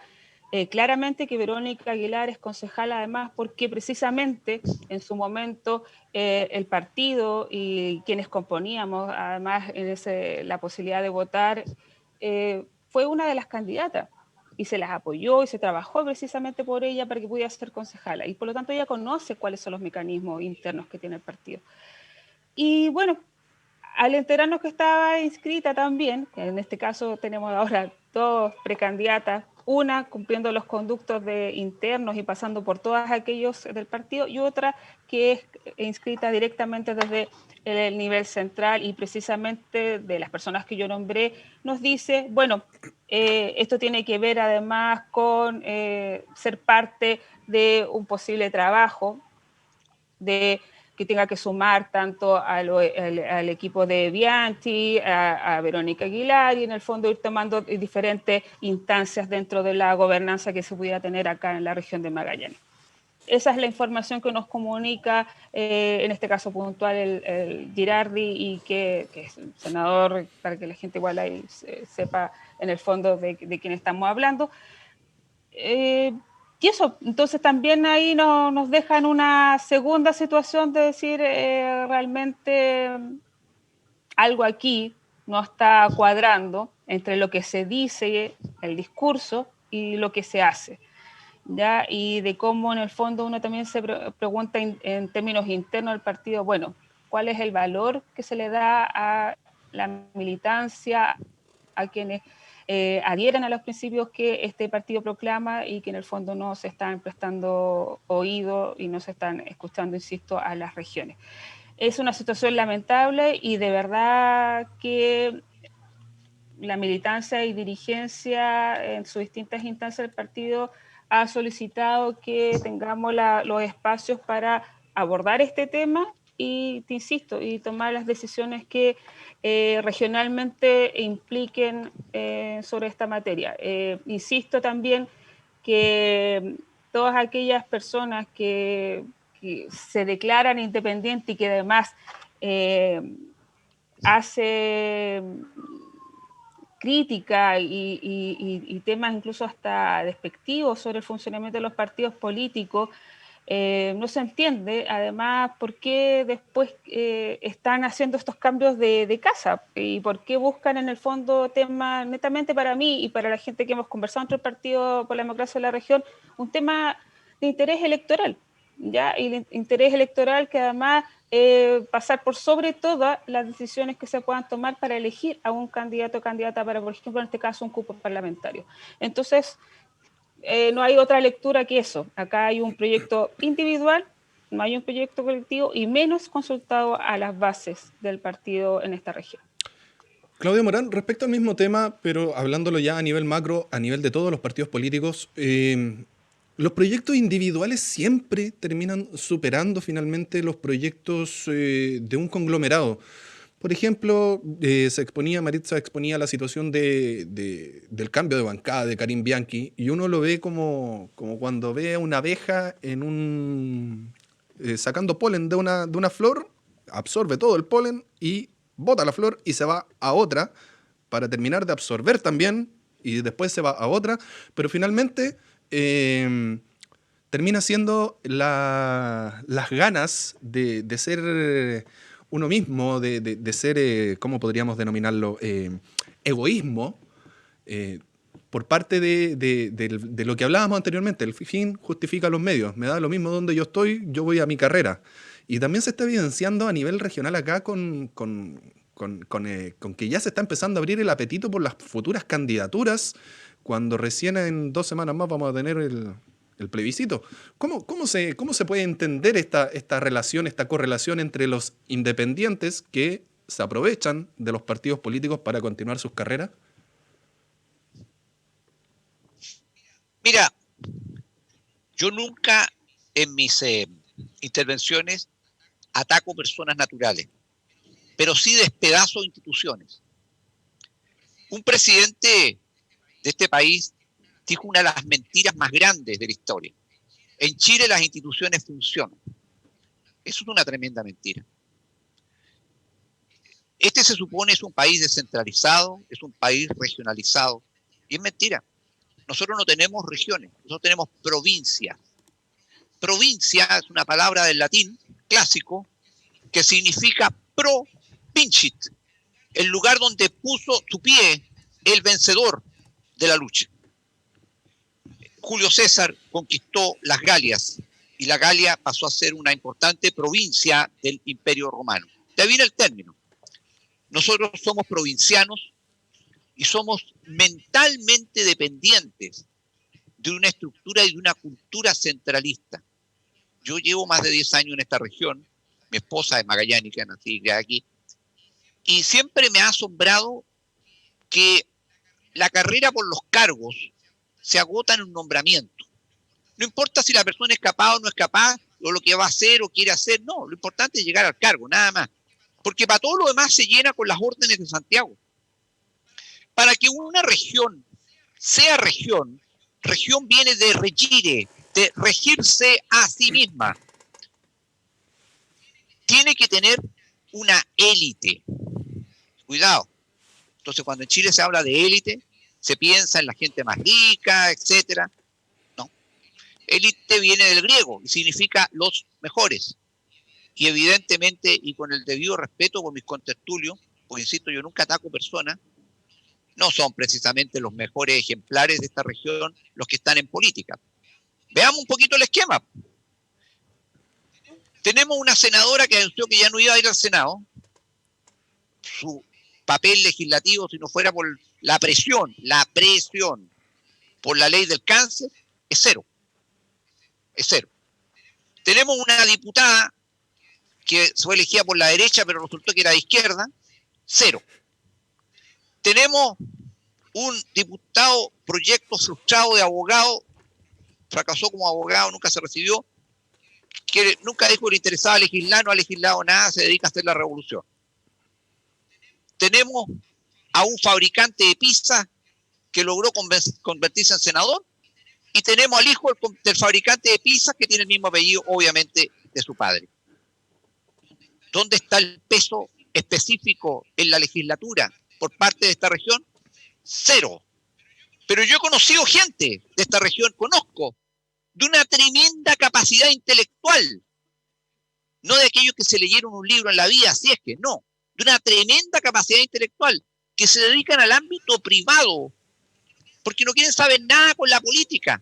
claramente que Verónica Aguilar es concejal, además, porque precisamente en su momento el partido y quienes componíamos, además, la posibilidad de votar, fue una de las candidatas, y se las apoyó y se trabajó precisamente por ella para que pudiera ser concejala, y por lo tanto ella conoce cuáles son los mecanismos internos que tiene el partido. Y bueno, al enterarnos que estaba inscrita también, que en este caso tenemos ahora dos precandidatas, una cumpliendo los conductos internos y pasando por todos aquellos del partido, y otra que es inscrita directamente desde el nivel central, y precisamente de las personas que yo nombré, nos dice, bueno, esto tiene que ver además con ser parte de un posible trabajo que tenga que sumar tanto al equipo de Bianchi, a Verónica Aguilar, y en el fondo ir tomando diferentes instancias dentro de la gobernanza que se pudiera tener acá en la región de Magallanes. Esa es la información que nos comunica, en este caso puntual, el Girardi, y que es el senador, para que la gente igual ahí sepa en el fondo de quién estamos hablando. Y eso, entonces también ahí nos dejan una segunda situación de decir, realmente algo aquí no está cuadrando entre lo que se dice, el discurso, y lo que se hace, ¿ya? Y de cómo en el fondo uno también se pregunta en términos internos del partido, bueno, ¿cuál es el valor que se le da a la militancia, a quienes adhieren a los principios que este partido proclama, y que en el fondo no se están prestando oído y no se están escuchando, insisto, a las regiones? Es una situación lamentable, y de verdad que la militancia y dirigencia en sus distintas instancias del partido ha solicitado que tengamos los espacios para abordar este tema y, te insisto, y tomar las decisiones que regionalmente impliquen sobre esta materia. Insisto también que todas aquellas personas que se declaran independientes y que además hace crítica y temas incluso hasta despectivos sobre el funcionamiento de los partidos políticos, no se entiende además por qué después están haciendo estos cambios de casa, y por qué buscan en el fondo temas, netamente para mí y para la gente que hemos conversado entre el Partido por la Democracia de la región, un tema de interés electoral, ¿ya? Y el interés electoral que además pasar por sobre todas las decisiones que se puedan tomar para elegir a un candidato o candidata para, por ejemplo, en este caso, un cupo parlamentario. Entonces, no hay otra lectura que eso. Acá hay un proyecto individual, no hay un proyecto colectivo, y menos consultado a las bases del partido en esta región. Claudia Morán, respecto al mismo tema, pero hablándolo ya a nivel macro, a nivel de todos los partidos políticos, los proyectos individuales siempre terminan superando finalmente los proyectos de un conglomerado. Por ejemplo, Maritza exponía la situación del cambio de bancada de Karim Bianchi, y uno lo ve como cuando ve a una abeja sacando polen de una flor, absorbe todo el polen y bota la flor y se va a otra para terminar de absorber también, y después se va a otra, pero finalmente termina siendo las ganas de ser uno mismo, de ser, ¿cómo podríamos denominarlo? Egoísmo, por parte de lo que hablábamos anteriormente. El fin justifica los medios. Me da lo mismo donde yo estoy, yo voy a mi carrera. Y también se está evidenciando a nivel regional acá con que ya se está empezando a abrir el apetito por las futuras candidaturas, cuando recién en 2 semanas más vamos a tener el plebiscito. ¿Cómo se puede entender esta relación, esta correlación entre los independientes que se aprovechan de los partidos políticos para continuar sus carreras? Mira, yo nunca en mis intervenciones ataco personas naturales, pero sí despedazo instituciones. Un presidente de este país dijo una de las mentiras más grandes de la historia. En Chile las instituciones funcionan. Eso es una tremenda mentira. Este se supone es un país descentralizado, es un país regionalizado, y es mentira. Nosotros no tenemos regiones, nosotros tenemos provincias. Provincia es una palabra del latín clásico que significa pro vincit, el lugar donde puso su pie el vencedor de la lucha. Julio César conquistó las Galias y la Galia pasó a ser una importante provincia del Imperio Romano. De ahí viene el término. Nosotros somos provincianos y somos mentalmente dependientes de una estructura y de una cultura centralista. Yo llevo más de 10 años en esta región, mi esposa es magallánica, nací y criada aquí, y siempre me ha asombrado que la carrera por los cargos se agota en un nombramiento. No importa si la persona es capaz o no es capaz, o lo que va a hacer o quiere hacer, no, lo importante es llegar al cargo, nada más. Porque para todo lo demás se llena con las órdenes de Santiago. Para que una región sea región, región viene de regire, de regirse a sí misma. Tiene que tener una élite. Cuidado. Entonces, cuando en Chile se habla de élite, se piensa en la gente más rica, etcétera. No. Élite viene del griego y significa los mejores. Y evidentemente, y con el debido respeto por mis contertulios, pues insisto, yo nunca ataco personas, no son precisamente los mejores ejemplares de esta región los que están en política. Veamos un poquito el esquema. Tenemos una senadora que anunció que ya no iba a ir al Senado. Su papel legislativo, si no fuera por la presión por la ley del cáncer, es cero. Es cero. Tenemos una diputada que fue elegida por la derecha, pero resultó que era de izquierda, cero. Tenemos un diputado proyecto frustrado de abogado, fracasó como abogado, nunca se recibió, que nunca dijo que le interesaba legislar, no ha legislado nada, se dedica a hacer la revolución. Tenemos a un fabricante de pizza que logró convertirse en senador, y tenemos al hijo del fabricante de pizza que tiene el mismo apellido, obviamente, de su padre. ¿Dónde está el peso específico en la legislatura por parte de esta región? Cero. Pero yo he conocido gente de esta región, conozco, de una tremenda capacidad intelectual. No de aquellos que se leyeron un libro en la vida, si es que no. De una tremenda capacidad intelectual que se dedican al ámbito privado porque no quieren saber nada con la política.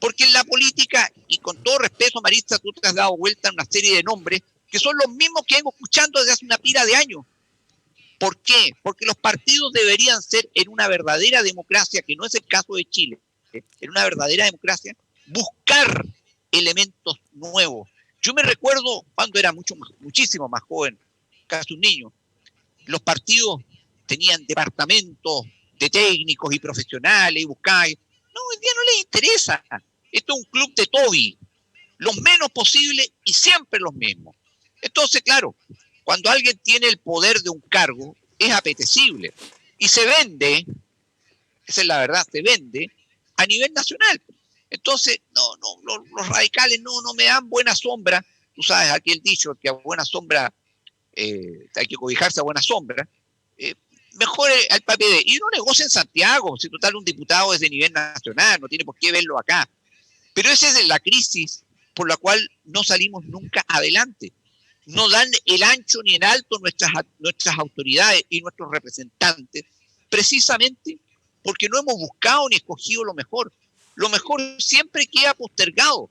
Porque en la política, y con todo respeto, Maritza, tú te has dado vuelta en una serie de nombres que son los mismos que vengo escuchando desde hace una pila de años. ¿Por qué? Porque los partidos deberían ser, en una verdadera democracia, que no es el caso de Chile, en una verdadera democracia, buscar elementos nuevos. Yo me recuerdo cuando era muchísimo más joven, casi un niño, los partidos tenían departamentos de técnicos y profesionales y buscaban. No, hoy día no les interesa. Esto es un club de Toby, los menos posible y siempre los mismos. Entonces, claro, cuando alguien tiene el poder de un cargo, es apetecible y se vende, esa es la verdad, se vende a nivel nacional. Entonces, los radicales no me dan buena sombra. Tú sabes aquel dicho que a buena sombra hay que cobijarse a buena sombra. Mejor al PPD. Y no negocia en Santiago, si total un diputado es de nivel nacional, no tiene por qué verlo acá. Pero esa es la crisis por la cual no salimos nunca adelante. No dan el ancho ni el alto nuestras autoridades y nuestros representantes, precisamente porque no hemos buscado ni escogido lo mejor. Lo mejor siempre queda postergado.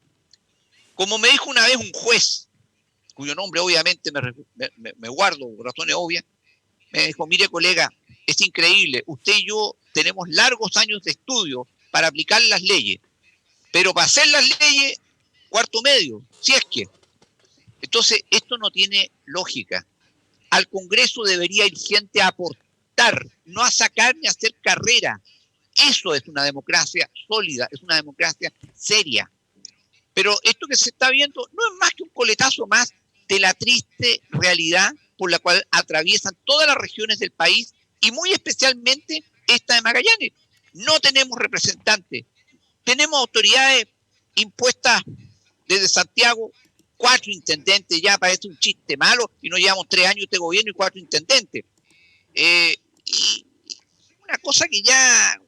Como me dijo una vez un juez, cuyo nombre obviamente me guardo por razones obvias, me dijo: mire, colega, es increíble, usted y yo tenemos largos años de estudio para aplicar las leyes, pero para hacer las leyes, cuarto medio, si es que. Entonces, esto no tiene lógica. Al Congreso debería ir gente a aportar, no a sacar ni a hacer carrera. Eso es una democracia sólida, es una democracia seria. Pero esto que se está viendo no es más que un coletazo más de la triste realidad por la cual atraviesan todas las regiones del país y muy especialmente esta de Magallanes. No tenemos representantes, tenemos autoridades impuestas desde Santiago, 4 intendentes, ya parece un chiste malo, y no llevamos 3 años de este gobierno y 4 intendentes. Y una cosa que ya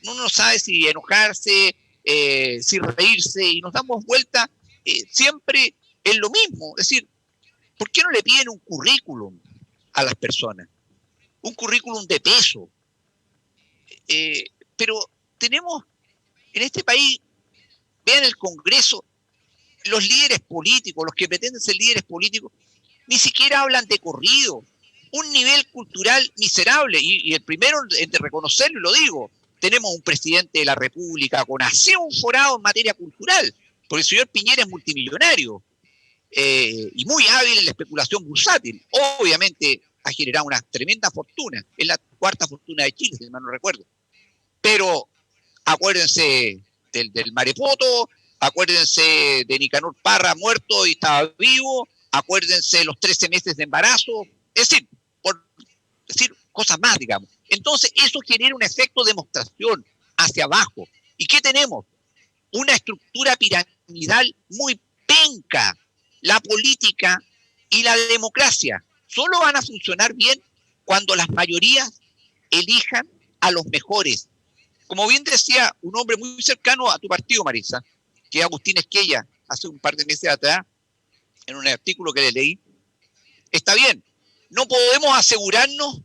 uno no sabe si enojarse, si reírse, y nos damos vuelta siempre en lo mismo. Es decir, ¿por qué no le piden un currículum a las personas? Un currículum de peso. Pero tenemos en este país, vean el Congreso, los líderes políticos, los que pretenden ser líderes políticos, ni siquiera hablan de corrido. Un nivel cultural miserable. Y el primero de reconocerlo, lo digo, tenemos un presidente de la República con así un forado en materia cultural, porque el señor Piñera es multimillonario y muy hábil en la especulación bursátil. Obviamente ha generado una tremenda fortuna. Es la 4ª fortuna de Chile, si mal no recuerdo. Pero acuérdense del Marepoto, acuérdense de Nicanor Parra muerto y estaba vivo, acuérdense de los 13 meses de embarazo, es decir, por decir cosas más, digamos. Entonces eso genera un efecto de demostración hacia abajo. ¿Y qué tenemos? Una estructura piramidal muy penca. La política y la democracia solo van a funcionar bien cuando las mayorías elijan a los mejores. Como bien decía un hombre muy cercano a tu partido, Marisa, que es Agustín Esquella, hace un par de meses atrás, en un artículo que le leí, está bien, no podemos asegurarnos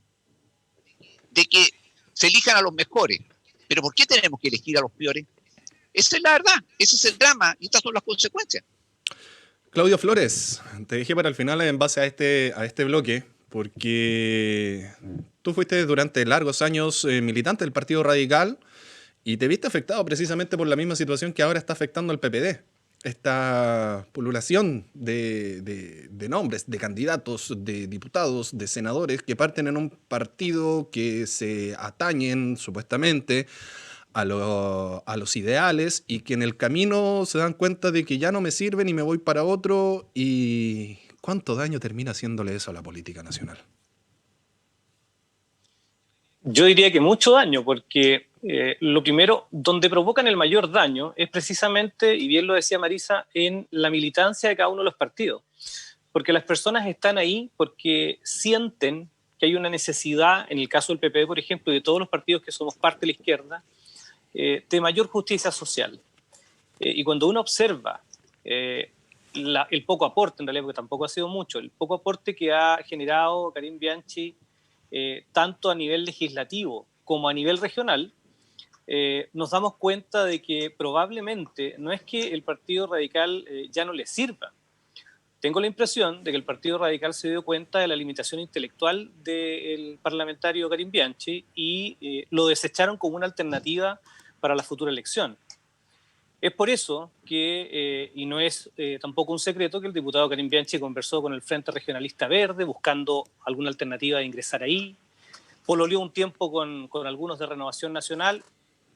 de que se elijan a los mejores, pero ¿por qué tenemos que elegir a los peores? Esa es la verdad, ese es el drama y estas son las consecuencias. Claudio Flores, te dejé para el final en base a este bloque, porque tú fuiste durante largos años militante del Partido Radical y te viste afectado precisamente por la misma situación que ahora está afectando al PPD. Esta pululación de nombres, de candidatos, de diputados, de senadores que parten en un partido que se atañen supuestamente a los ideales y que en el camino se dan cuenta de que ya no me sirven y me voy para otro. ¿Y cuánto daño termina haciéndole eso a la política nacional? Yo diría que mucho daño, porque lo primero, donde provocan el mayor daño es precisamente, y bien lo decía Marisa, en la militancia de cada uno de los partidos. Porque las personas están ahí porque sienten que hay una necesidad, en el caso del PP, por ejemplo, y de todos los partidos que somos parte de la izquierda, de mayor justicia social. Y cuando uno observa el poco aporte, en realidad, porque tampoco ha sido mucho, el poco aporte que ha generado Karim Bianchi, tanto a nivel legislativo como a nivel regional, nos damos cuenta de que probablemente no es que el Partido Radical ya no le sirva. Tengo la impresión de que el Partido Radical se dio cuenta de la limitación intelectual del parlamentario Karim Bianchi y lo desecharon como una alternativa para la futura elección. Es por eso que, y no es tampoco un secreto, que el diputado Karim Bianchi conversó con el Frente Regionalista Verde buscando alguna alternativa de ingresar ahí, pololeó un tiempo con algunos de Renovación Nacional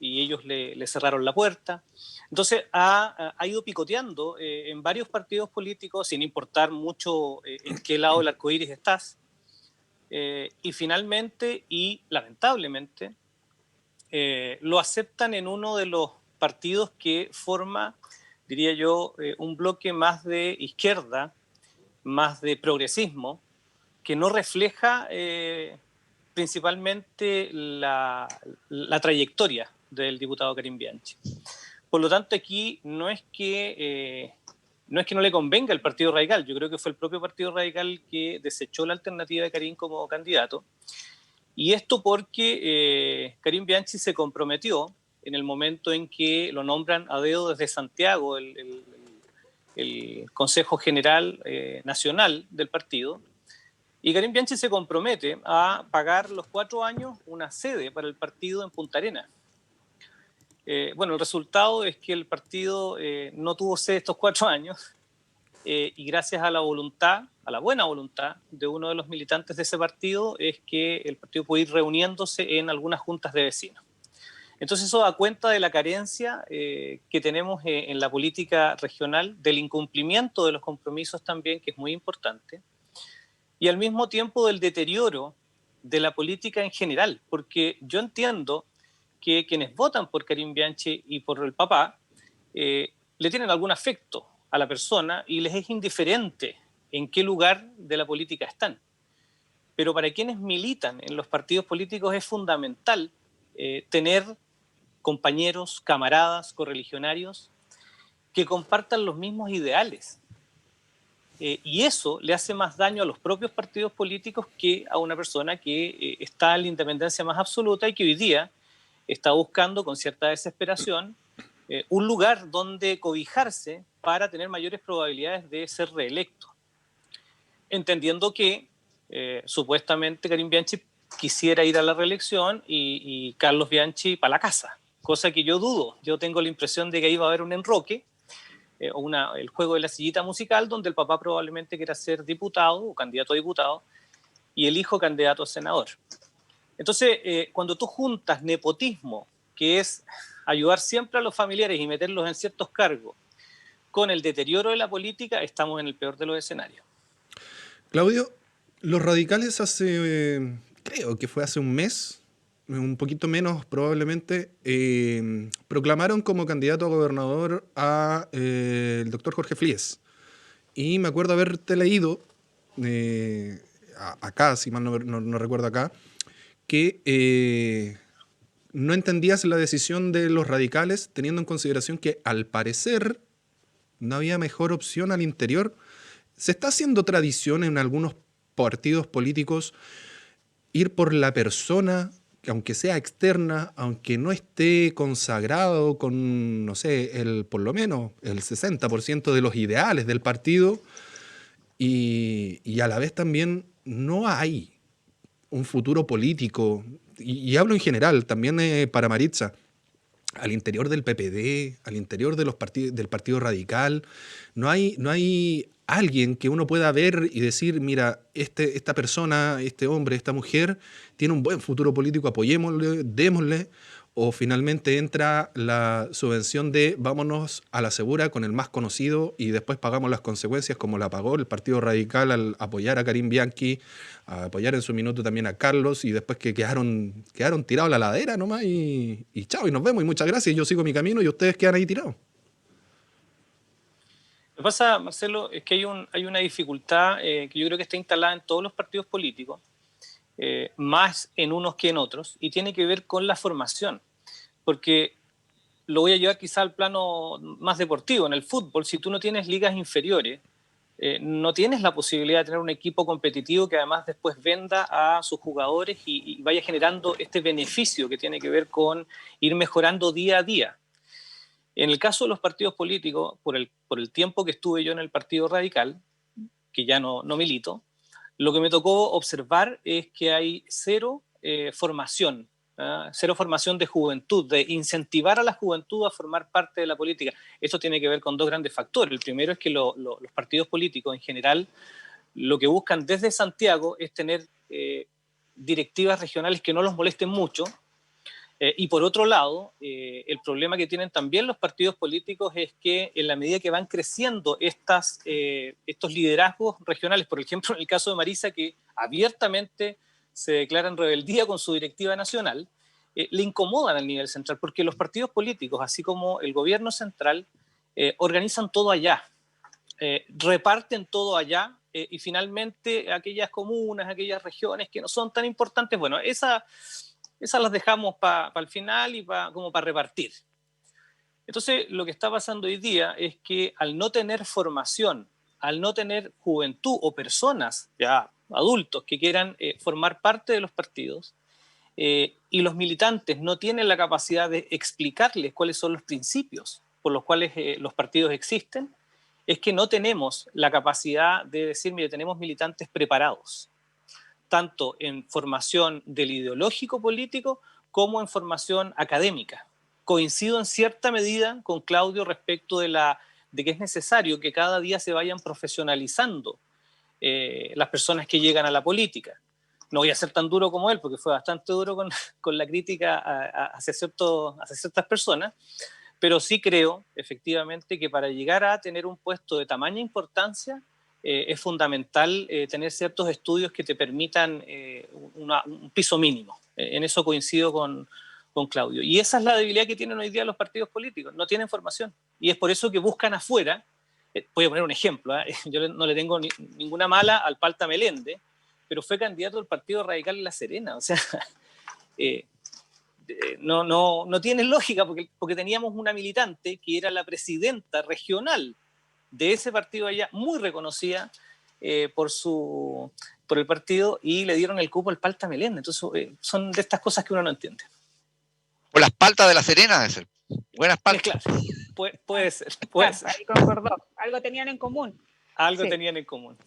y ellos le cerraron la puerta. Entonces ha ido picoteando en varios partidos políticos, sin importar mucho en qué lado del arcoíris estás. Y finalmente, y lamentablemente, lo aceptan en uno de los partidos que forma, diría yo, un bloque más de izquierda, más de progresismo, que no refleja principalmente la trayectoria del diputado Karim Bianchi. Por lo tanto, aquí no es que no le convenga el Partido Radical. Yo creo que fue el propio Partido Radical que desechó la alternativa de Karim como candidato. Y esto porque Karim Bianchi se comprometió en el momento en que lo nombran a dedo desde Santiago, el Consejo General Nacional del partido. Y Karim Bianchi se compromete a pagar los 4 años una sede para el partido en Punta Arenas. Bueno, el resultado es que el partido no tuvo sede estos 4 años y gracias a la voluntad, a la buena voluntad de uno de los militantes de ese partido, es que el partido puede ir reuniéndose en algunas juntas de vecinos. Entonces eso da cuenta de la carencia que tenemos en la política regional, del incumplimiento de los compromisos también, que es muy importante, y al mismo tiempo del deterioro de la política en general, porque yo entiendo que quienes votan por Karim Bianchi y por el papá le tienen algún afecto a la persona y les es indiferente en qué lugar de la política están. Pero para quienes militan en los partidos políticos es fundamental tener compañeros, camaradas, correligionarios que compartan los mismos ideales. Y eso le hace más daño a los propios partidos políticos que a una persona que está en la independencia más absoluta y que hoy día está buscando con cierta desesperación un lugar donde cobijarse para tener mayores probabilidades de ser reelecto. Entendiendo que supuestamente Karim Bianchi quisiera ir a la reelección y Carlos Bianchi para la casa, cosa que yo dudo. Yo tengo la impresión de que ahí va a haber un enroque, el juego de la sillita musical, donde el papá probablemente quiera ser diputado o candidato a diputado y el hijo candidato a senador. Entonces, cuando tú juntas nepotismo, que es ayudar siempre a los familiares y meterlos en ciertos cargos, con el deterioro de la política, estamos en el peor de los escenarios. Claudio, los radicales creo que fue hace un mes, un poquito menos probablemente, proclamaron como candidato a gobernador a el doctor Jorge Flies. Y me acuerdo haberte leído acá, si mal no recuerdo acá, que no entendías la decisión de los radicales teniendo en consideración que al parecer no había mejor opción al interior. ¿Se está haciendo tradición en algunos partidos políticos ir por la persona, aunque sea externa, aunque no esté consagrado con, no sé, por lo menos el 60% de los ideales del partido, y a la vez también no hay un futuro político, y hablo en general, también para Maritza, al interior del PPD, al interior de del Partido Radical, no hay alguien que uno pueda ver y decir, mira, esta persona, este hombre, esta mujer, tiene un buen futuro político, apoyémosle, démosle, o finalmente entra la subvención de vámonos a la segura con el más conocido y después pagamos las consecuencias como la pagó el Partido Radical al apoyar a Karim Bianchi, a apoyar en su minuto también a Carlos, y después que quedaron tirados a la ladera nomás y chao, y nos vemos y muchas gracias, yo sigo mi camino y ustedes quedan ahí tirados. Lo que pasa, Marcelo, es que hay una dificultad que yo creo que está instalada en todos los partidos políticos, más en unos que en otros, y tiene que ver con la formación, porque lo voy a llevar quizá al plano más deportivo. En el fútbol, si tú no tienes ligas inferiores, no tienes la posibilidad de tener un equipo competitivo que además después venda a sus jugadores y vaya generando este beneficio que tiene que ver con ir mejorando día a día. En el caso de los partidos políticos, por el tiempo que estuve yo en el Partido Radical, que ya no milito, lo que me tocó observar es que hay cero formación de juventud, de incentivar a la juventud a formar parte de la política. Esto tiene que ver con dos grandes factores. El primero es que los partidos políticos en general lo que buscan desde Santiago es tener directivas regionales que no los molesten mucho, Y por otro lado, el problema que tienen también los partidos políticos es que en la medida que van creciendo estos liderazgos regionales, por ejemplo, en el caso de Marisa, que abiertamente se declara en rebeldía con su directiva nacional, le incomodan al nivel central, porque los partidos políticos, así como el gobierno central, organizan todo allá, reparten todo allá, y finalmente aquellas comunas, aquellas regiones que no son tan importantes, bueno, esas las dejamos para el final y como para repartir. Entonces, lo que está pasando hoy día es que al no tener formación, al no tener juventud o personas, ya adultos, que quieran formar parte de los partidos, y los militantes no tienen la capacidad de explicarles cuáles son los principios por los cuales los partidos existen, es que no tenemos la capacidad de decir, mire, tenemos militantes preparados, tanto en formación del ideológico político como en formación académica. Coincido en cierta medida con Claudio respecto de que es necesario que cada día se vayan profesionalizando las personas que llegan a la política. No voy a ser tan duro como él, porque fue bastante duro con la crítica hacia ciertas personas, pero sí creo, efectivamente, que para llegar a tener un puesto de tamaña importancia, es fundamental tener ciertos estudios que te permitan un piso mínimo. En eso coincido con Claudio. Y esa es la debilidad que tienen hoy día los partidos políticos, no tienen formación. Y es por eso que buscan afuera, voy a poner un ejemplo, yo no le tengo ninguna mala al Palta Melende, pero fue candidato del Partido Radical en La Serena, o sea, no tiene lógica, porque teníamos una militante que era la presidenta regional de ese partido allá, muy reconocida por el partido, y le dieron el cupo al Palta Melende. Entonces, son de estas cosas que uno no entiende. O las paltas de La Serena, debe ser. Buenas paltas. Claro, puede ser. Ahí concordó, algo tenían en común. Algo Sí. tenían en común.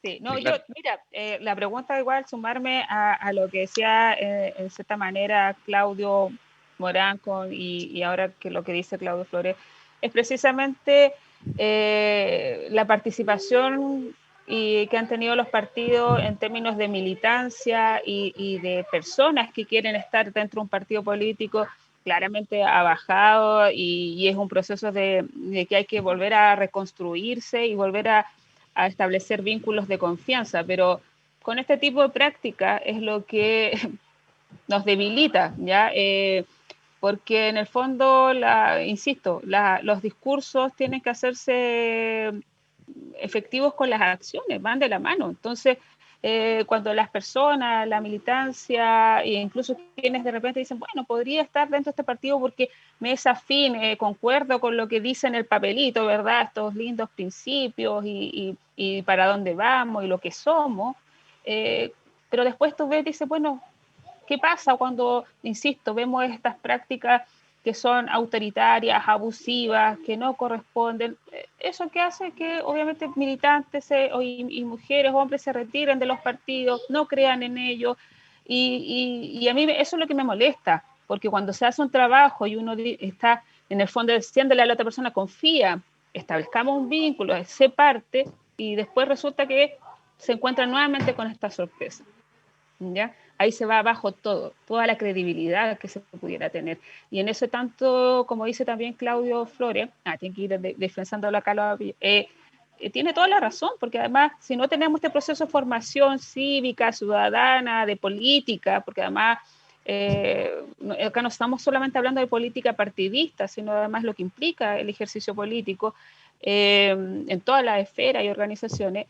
Sí, no, Claro. mira, la pregunta igual, sumarme a lo que decía en cierta manera Claudio Morán y ahora que lo que dice Claudio Flores, es precisamente la participación que han tenido los partidos en términos de militancia y de personas que quieren estar dentro de un partido político. Claramente ha bajado y es un proceso de que hay que volver a reconstruirse y volver a establecer vínculos de confianza, pero con este tipo de práctica es lo que nos debilita, ¿ya? Porque en el fondo, insisto, los discursos tienen que hacerse efectivos con las acciones, van de la mano. Entonces, cuando las personas, la militancia, e incluso quienes de repente dicen, bueno, podría estar dentro de este partido porque me es afín, concuerdo con lo que dice en el papelito, ¿verdad? Estos lindos principios y para dónde vamos y lo que somos. Pero después tú ves y dices, bueno, ¿qué pasa cuando, insisto, vemos estas prácticas que son autoritarias, abusivas, que no corresponden? Eso que hace que obviamente militantes y mujeres, hombres se retiren de los partidos, no crean en ellos, y a mí eso es lo que me molesta, porque cuando se hace un trabajo y uno está en el fondo diciéndole a la otra persona, confía, establezcamos un vínculo, sé parte, y después resulta que se encuentran nuevamente con esta sorpresa, ¿ya? Ahí se va abajo todo, toda la credibilidad que se pudiera tener. Y en eso tanto, como dice también Claudio Flores, tiene que ir defensándolo acá, tiene toda la razón, porque además, si no tenemos este proceso de formación cívica, ciudadana, de política, porque además acá no estamos solamente hablando de política partidista, sino además lo que implica el ejercicio político en todas las esferas y organizaciones,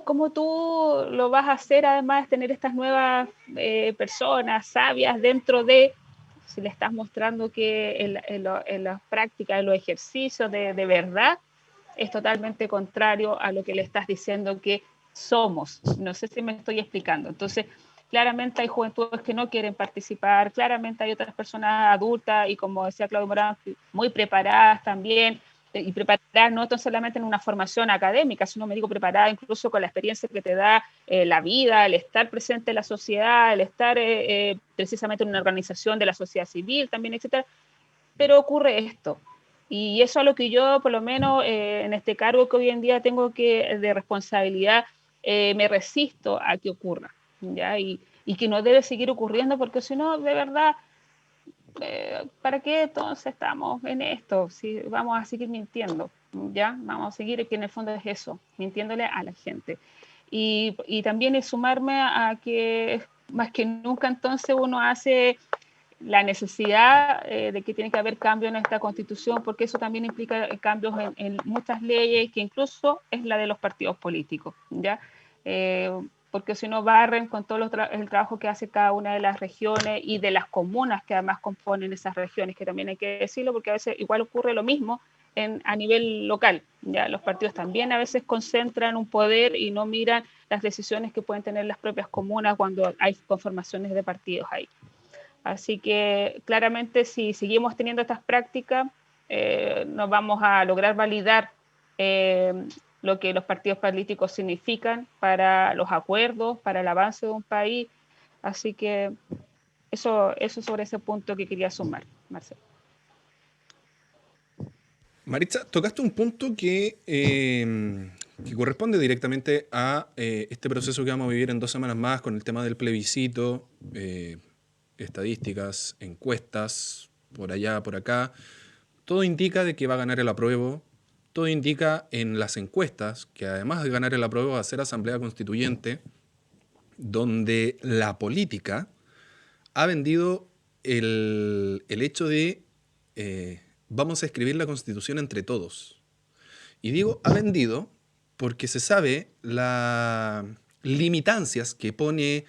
¿cómo tú lo vas a hacer además tener estas nuevas personas sabias dentro de, si le estás mostrando que en las prácticas, en los ejercicios de verdad, es totalmente contrario a lo que le estás diciendo que somos? No sé si me estoy explicando. Entonces, claramente hay juventudes que no quieren participar, claramente hay otras personas adultas y, como decía Claudio Morán, muy preparadas también, y preparar no solamente en una formación académica, sino, me digo, preparada incluso con la experiencia que te da la vida, el estar presente en la sociedad, el estar precisamente en una organización de la sociedad civil también, etcétera. Pero ocurre esto, y eso es lo que yo, por lo menos en este cargo que hoy en día tengo de responsabilidad, me resisto a que ocurra, ¿ya? Y y que no debe seguir ocurriendo, porque si no, de verdad, ¿para qué entonces estamos en esto? Si vamos a seguir mintiendo, ¿ya? Vamos a seguir, que en el fondo es eso, mintiéndole a la gente. Y también es sumarme a que más que nunca entonces uno hace la necesidad de que tiene que haber cambios en esta constitución, porque eso también implica cambios en muchas leyes, que incluso es la de los partidos políticos, ¿ya? Porque si no barren con todo el trabajo que hace cada una de las regiones y de las comunas que además componen esas regiones, que también hay que decirlo, porque a veces igual ocurre lo mismo a nivel local, ¿ya? Los partidos también a veces concentran un poder y no miran las decisiones que pueden tener las propias comunas cuando hay conformaciones de partidos ahí. Así que claramente si seguimos teniendo estas prácticas, no vamos a lograr validar lo que los partidos políticos significan para los acuerdos, para el avance de un país. Así que eso sobre ese punto que quería sumar, Marcelo. Maritza, tocaste un punto que corresponde directamente a este proceso que vamos a vivir en 2 semanas más con el tema del plebiscito, estadísticas, encuestas, por allá, por acá. Todo indica de que va a ganar el apruebo. Todo indica en las encuestas que además de ganar el apruebo va a ser asamblea constituyente, donde la política ha vendido el hecho de vamos a escribir la Constitución entre todos. Y digo ha vendido porque se sabe las limitancias que pone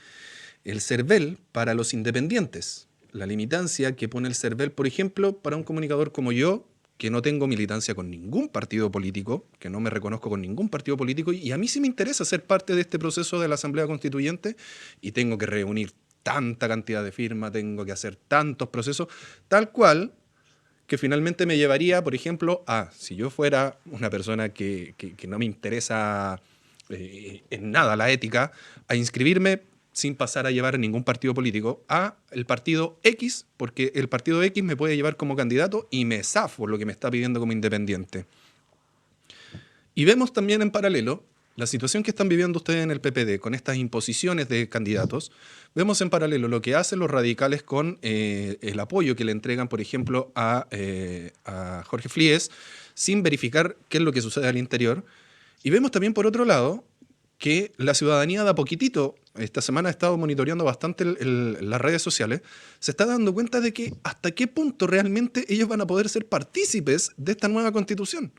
el CERVEL para los independientes. La limitancia que pone el CERVEL, por ejemplo, para un comunicador como yo, que no tengo militancia con ningún partido político, que no me reconozco con ningún partido político, y a mí sí me interesa ser parte de este proceso de la Asamblea Constituyente, y tengo que reunir tanta cantidad de firmas, tengo que hacer tantos procesos, tal cual que finalmente me llevaría, por ejemplo, si yo fuera una persona que no me interesa en nada la ética, a inscribirme sin pasar a llevar ningún partido político a el partido X, porque el partido X me puede llevar como candidato y me zafo lo que me está pidiendo como independiente. Y vemos también en paralelo la situación que están viviendo ustedes en el PPD con estas imposiciones de candidatos. Vemos en paralelo lo que hacen los radicales con el apoyo que le entregan, por ejemplo, a Jorge Flies, sin verificar qué es lo que sucede al interior. Y vemos también, por otro lado, que la ciudadanía de a poquitito, esta semana he estado monitoreando bastante las redes sociales, se está dando cuenta de que hasta qué punto realmente ellos van a poder ser partícipes de esta nueva constitución.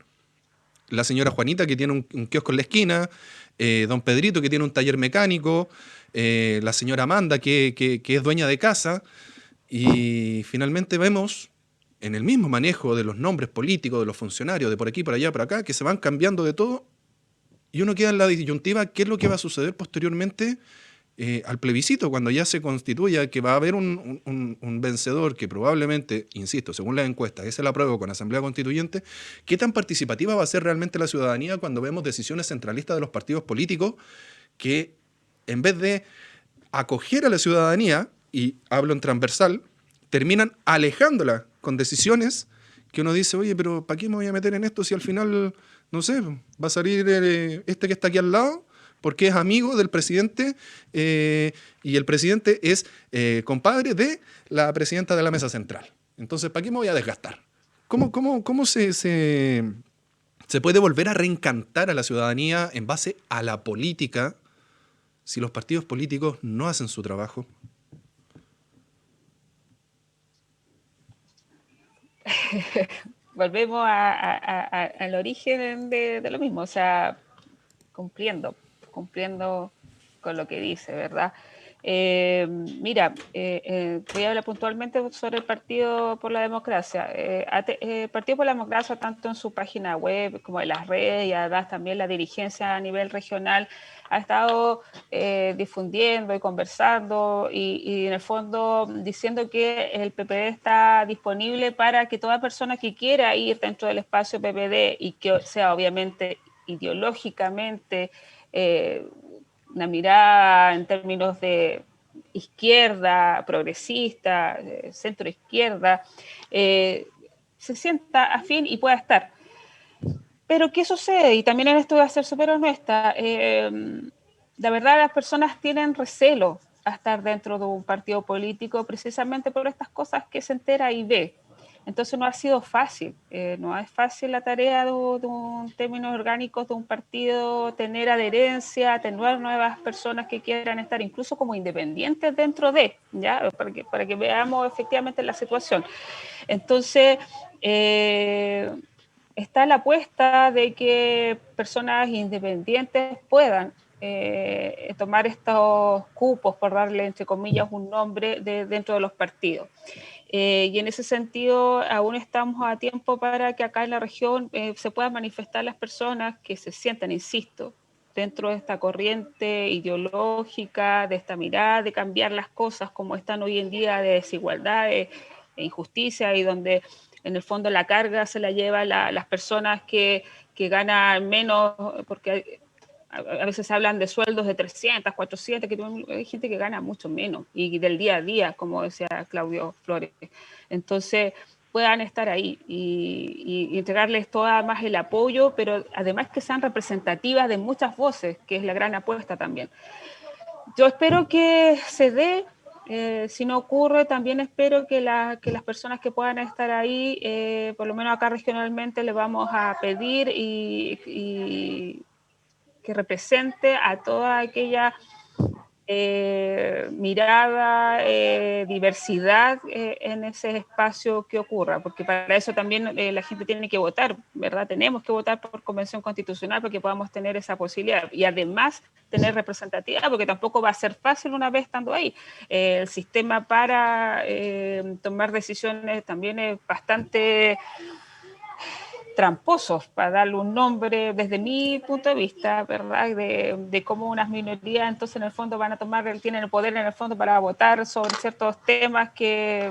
La señora Juanita, que tiene un kiosco en la esquina, don Pedrito, que tiene un taller mecánico, la señora Amanda, que es dueña de casa, y finalmente vemos en el mismo manejo de los nombres políticos, de los funcionarios, de por aquí, por allá, por acá, que se van cambiando de todo, y uno queda en la disyuntiva, ¿qué es lo que va a suceder posteriormente al plebiscito, cuando ya se constituya que va a haber un vencedor que probablemente, insisto, según las encuestas, es el apruebo con asamblea constituyente? ¿Qué tan participativa va a ser realmente la ciudadanía cuando vemos decisiones centralistas de los partidos políticos que, en vez de acoger a la ciudadanía, y hablo en transversal, terminan alejándola con decisiones que uno dice, oye, pero ¿para qué me voy a meter en esto si al final, no sé, va a salir este que está aquí al lado, porque es amigo del presidente y el presidente es compadre de la presidenta de la mesa central? Entonces, ¿para qué me voy a desgastar? ¿Cómo se puede volver a reencantar a la ciudadanía en base a la política si los partidos políticos no hacen su trabajo? Volvemos al origen de lo mismo, o sea, cumpliendo con lo que dice, ¿verdad? Mira, voy a hablar puntualmente sobre el Partido por la Democracia. El Partido por la Democracia, tanto en su página web como en las redes, y además también la dirigencia a nivel regional, ha estado difundiendo y conversando y en el fondo diciendo que el PPD está disponible para que toda persona que quiera ir dentro del espacio PPD y que sea obviamente ideológicamente una mirada en términos de izquierda, progresista, centro izquierda, se sienta afín y pueda estar. Pero ¿qué sucede? Y también en esto voy a ser súper honesta. La verdad, las personas tienen recelo a estar dentro de un partido político precisamente por estas cosas que se entera y ve. Entonces no ha sido fácil, no es fácil la tarea de un términos orgánicos de un partido, tener adherencia, tener nuevas personas que quieran estar incluso como independientes dentro de, ¿ya? Para que veamos efectivamente la situación. Entonces, está la apuesta de que personas independientes puedan tomar estos cupos, por darle entre comillas un nombre, dentro de los partidos. Y en ese sentido aún estamos a tiempo para que acá en la región se puedan manifestar las personas que se sientan, insisto, dentro de esta corriente ideológica, de esta mirada, de cambiar las cosas como están hoy en día, de desigualdad, de injusticia, y donde en el fondo la carga se la lleva las personas que ganan menos, porque a veces hablan de sueldos de 300, 400, que hay gente que gana mucho menos, y del día a día, como decía Claudio Flores. Entonces, puedan estar ahí y entregarles todo más el apoyo, pero además que sean representativas de muchas voces, que es la gran apuesta también. Yo espero que se dé, si no ocurre, también espero que las personas que puedan estar ahí, por lo menos acá regionalmente, les vamos a pedir y que represente a toda aquella mirada, diversidad en ese espacio que ocurra, porque para eso también la gente tiene que votar, ¿verdad? Tenemos que votar por convención constitucional para que podamos tener esa posibilidad y además tener representatividad, porque tampoco va a ser fácil una vez estando ahí. El sistema para tomar decisiones también es bastante tramposos, para darle un nombre desde mi punto de vista, ¿verdad? De cómo unas minorías entonces en el fondo van a tienen el poder en el fondo para votar sobre ciertos temas que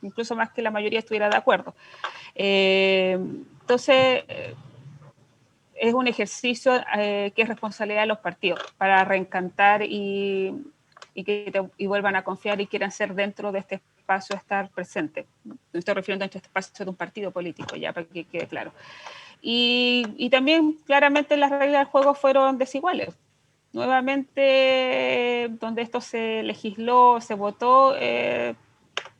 incluso más que la mayoría estuviera de acuerdo. Entonces, es un ejercicio que es responsabilidad de los partidos para reencantar y vuelvan a confiar y quieran ser dentro de este espacio, estar presente. Me estoy refiriendo a este espacio de un partido político, ya para que quede claro. Y también claramente las reglas del juego fueron desiguales. Nuevamente, donde esto se legisló, se votó,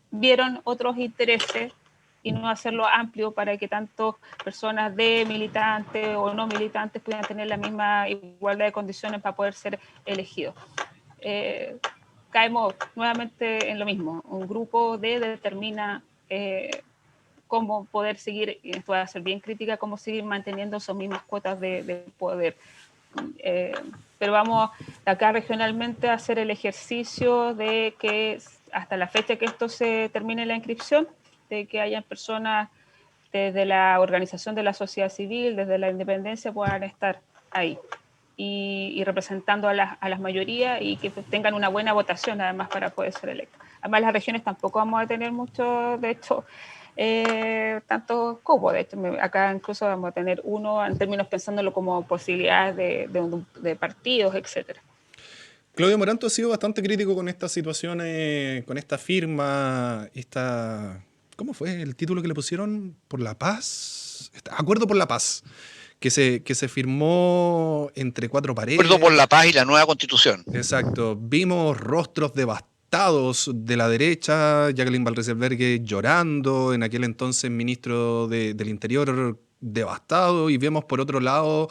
vieron otros intereses y no hacerlo amplio para que tanto personas de militantes o no militantes puedan tener la misma igualdad de condiciones para poder ser elegidos. Caemos nuevamente en lo mismo. Un grupo determina cómo poder seguir, y esto va a ser bien crítica, cómo seguir manteniendo esas mismas cuotas de poder. Pero vamos acá regionalmente a hacer el ejercicio de que hasta la fecha que esto se termine la inscripción, de que hayan personas desde la organización de la sociedad civil, desde la independencia, puedan estar ahí y representando a las mayorías y que tengan una buena votación además para poder ser electos. Además las regiones tampoco vamos a tener mucho, de hecho, tantos cupos. De hecho, acá incluso vamos a tener uno en términos pensándolo como posibilidades de partidos, etcétera. Claudio Morán, tú has sido bastante crítico con estas situaciones, con esta firma, ¿cómo fue el título que le pusieron? ¿Por la paz? Acuerdo por la paz, que se firmó entre cuatro paredes. Acuerdo por la paz y la nueva constitución. Exacto. Vimos rostros devastados de la derecha, Jacqueline Van Rieselberghe llorando, en aquel entonces ministro del Interior devastado, y vemos por otro lado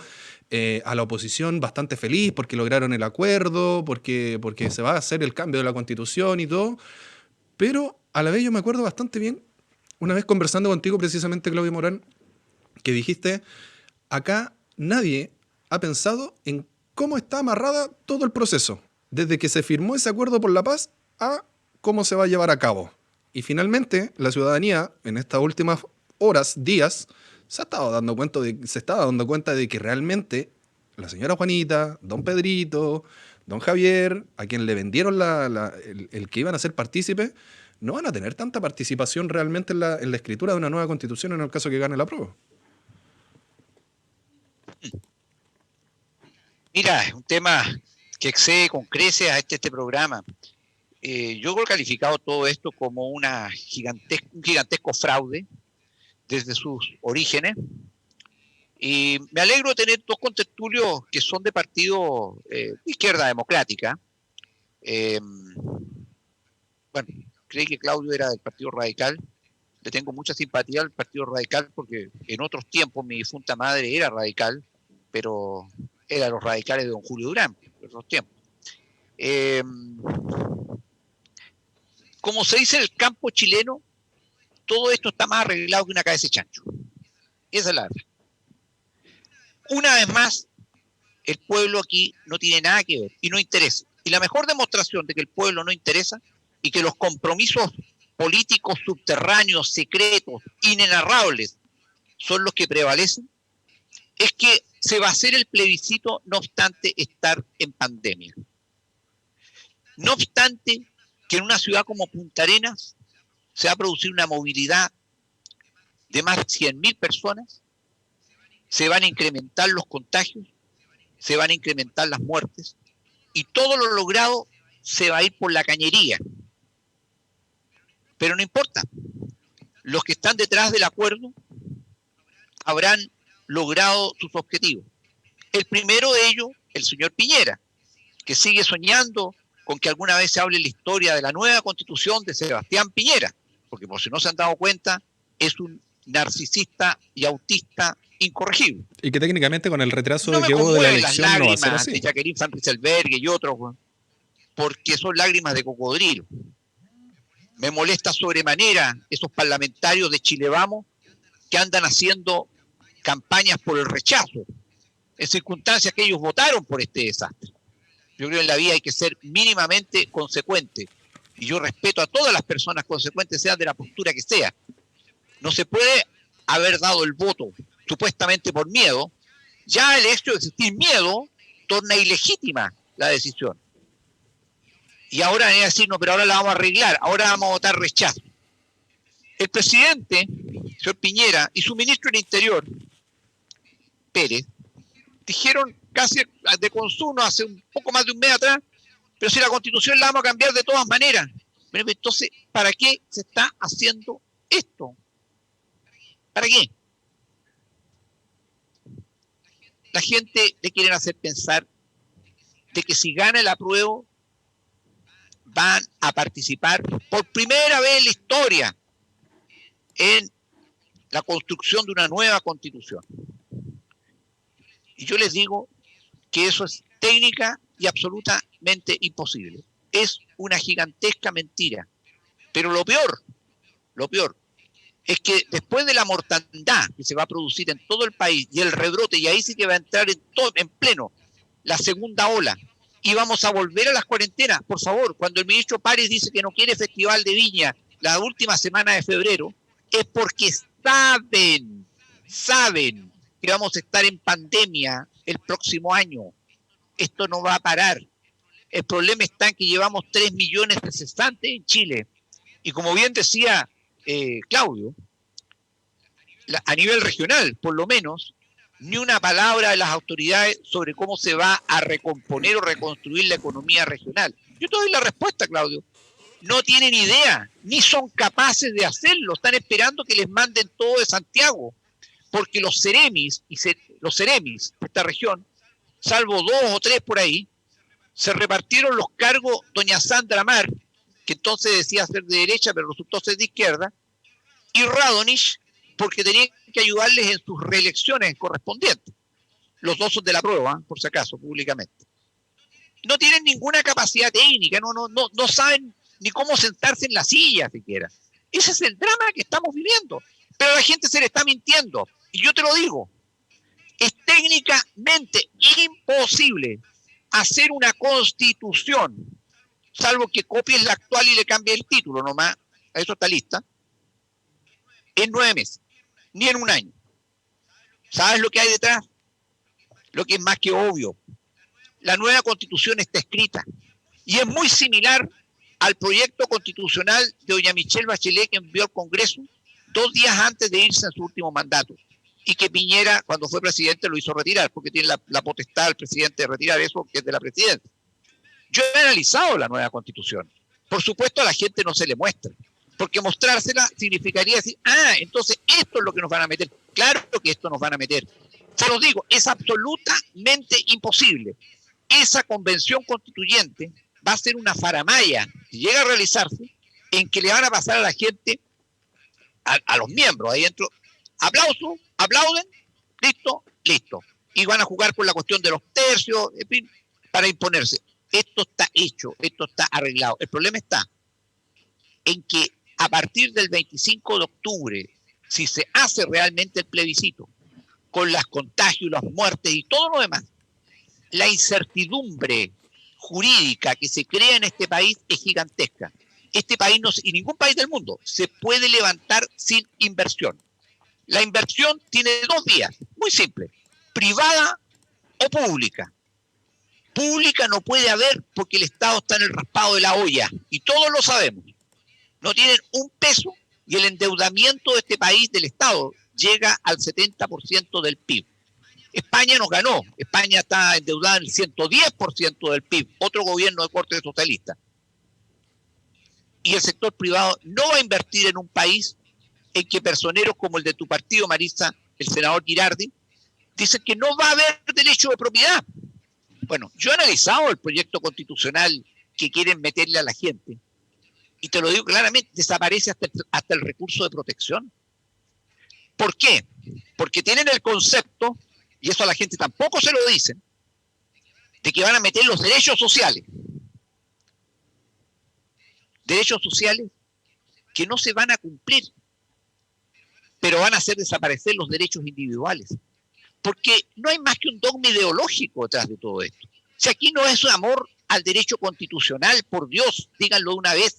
a la oposición bastante feliz porque lograron el acuerdo, porque se va a hacer el cambio de la Constitución y todo. Pero a la vez yo me acuerdo bastante bien, una vez conversando contigo precisamente, Claudio Morán, que dijiste, acá nadie ha pensado en cómo está amarrada todo el proceso, desde que se firmó ese acuerdo por la paz a cómo se va a llevar a cabo. Y finalmente la ciudadanía en estas últimas horas, días, se estaba dando cuenta de que realmente la señora Juanita, don Pedrito, don Javier, a quien le vendieron el que iban a ser partícipes, no van a tener tanta participación realmente en la escritura de una nueva constitución en el caso que gane la prueba. Mira, es un tema que excede con creces a este programa. Yo creo calificado todo esto como un gigantesco fraude desde sus orígenes. Y me alegro de tener dos contertulios que son de partido de izquierda democrática, Bueno, creí que Claudio era del Partido Radical. Le tengo mucha simpatía al Partido Radical porque en otros tiempos mi difunta madre era radical, pero eran los radicales de don Julio Durán, en otros tiempos. Como se dice en el campo chileno, todo esto está más arreglado que una cabeza de chancho. Esa es la verdad. Una vez más, el pueblo aquí no tiene nada que ver y no interesa. Y la mejor demostración de que el pueblo no interesa y que los compromisos políticos subterráneos, secretos, inenarrables son los que prevalecen, es que se va a hacer el plebiscito no obstante estar en pandemia. No obstante que en una ciudad como Punta Arenas se va a producir una movilidad de más de 100.000 personas, se van a incrementar los contagios, se van a incrementar las muertes, y todo lo logrado se va a ir por la cañería. Pero no importa, los que están detrás del acuerdo habrán logrado sus objetivos. El primero de ellos, el señor Piñera, que sigue soñando con que alguna vez se hable la historia de la nueva constitución de Sebastián Piñera, porque por si no se han dado cuenta, es un narcisista y autista incorregible. Y que técnicamente con el retraso No que hubo de la elección las no va a ser lágrimas así. de Jacqueline Van Rieselberg y otros, porque son lágrimas de cocodrilo. Me molesta sobremanera esos parlamentarios de Chile Vamos que andan haciendo campañas por el rechazo, en circunstancias que ellos votaron por este desastre. Yo creo que en la vida hay que ser mínimamente consecuente, y yo respeto a todas las personas consecuentes, sean de la postura que sea. No se puede haber dado el voto supuestamente por miedo. Ya el hecho de existir miedo torna ilegítima la decisión. Y ahora van a decir, no, pero ahora la vamos a arreglar, ahora vamos a votar rechazo. El presidente, señor Piñera, y su ministro del Interior, Pérez, dijeron casi de consumo hace un poco más de un mes atrás, pero si la Constitución la vamos a cambiar de todas maneras. Pero entonces, ¿para qué se está haciendo esto? ¿Para qué? La gente le quieren hacer pensar de que si gana el apruebo, van a participar por primera vez en la historia en la construcción de una nueva constitución. Y yo les digo que eso es técnica y absolutamente imposible. Es una gigantesca mentira. Pero lo peor es que después de la mortandad que se va a producir en todo el país y el rebrote, y ahí sí que va a entrar en pleno la segunda ola, y vamos a volver a las cuarentenas. Por favor, cuando el ministro Párez dice que no quiere Festival de Viña la última semana de febrero, es porque saben que vamos a estar en pandemia el próximo año. Esto no va a parar. El problema está en que llevamos 3 millones de cesantes en Chile. Y como bien decía Claudio, a nivel regional, por lo menos, ni una palabra de las autoridades sobre cómo se va a recomponer o reconstruir la economía regional. Yo te doy la respuesta, Claudio. No tienen idea, ni son capaces de hacerlo. Están esperando que les manden todo de Santiago, porque los ceremis de esta región, salvo 2 o 3 por ahí, se repartieron los cargos doña Sandra Mar, que entonces decía ser de derecha, pero resultó ser de izquierda, y Radonich, porque tenían que ayudarles en sus reelecciones correspondientes. Los dos son de la prueba, por si acaso, públicamente. No tienen ninguna capacidad técnica, no saben ni cómo sentarse en la silla siquiera. Ese es el drama que estamos viviendo. Pero a la gente se le está mintiendo. Y yo te lo digo, es técnicamente imposible hacer una constitución, salvo que copies la actual y le cambie el título nomás, a eso está lista, en 9 meses, ni en un año. ¿Sabes lo que hay detrás? Lo que es más que obvio. La nueva constitución está escrita y es muy similar al proyecto constitucional de doña Michelle Bachelet que envió al Congreso 2 días antes de irse en su último mandato, y que Piñera, cuando fue presidente, lo hizo retirar, porque tiene la potestad del presidente de retirar eso, que es de la presidencia. Yo he analizado la nueva constitución. Por supuesto, a la gente no se le muestra, porque mostrársela significaría decir, entonces esto es lo que nos van a meter. Claro que esto nos van a meter. Se los digo, es absolutamente imposible. Esa convención constituyente va a ser una faramalla, si llega a realizarse, en que le van a pasar a la gente, a los miembros ahí dentro, aplauso, aplauden, listo, listo. Y van a jugar con la cuestión de los tercios, en fin, para imponerse. Esto está hecho, esto está arreglado. El problema está en que a partir del 25 de octubre, si se hace realmente el plebiscito, con los contagios, las muertes y todo lo demás, la incertidumbre jurídica que se crea en este país es gigantesca. Este país y ningún país del mundo se puede levantar sin inversión. La inversión tiene dos vías, muy simples, privada o pública. Pública no puede haber porque el Estado está en el raspado de la olla y todos lo sabemos. No tienen un peso y el endeudamiento de este país, del Estado, llega al 70% del PIB. España nos ganó, España está endeudada en el 110% del PIB, otro gobierno de corte socialista. Y el sector privado no va a invertir en un país en que personeros como el de tu partido, Marisa, el senador Girardi, dicen que no va a haber derecho de propiedad. Bueno, yo he analizado el proyecto constitucional que quieren meterle a la gente, y te lo digo claramente, desaparece hasta el recurso de protección. ¿Por qué? Porque tienen el concepto, y eso a la gente tampoco se lo dicen, de que van a meter los derechos sociales. Derechos sociales que no se van a cumplir, pero van a hacer desaparecer los derechos individuales. Porque no hay más que un dogma ideológico detrás de todo esto. Si aquí no es un amor al derecho constitucional, por Dios, díganlo de una vez.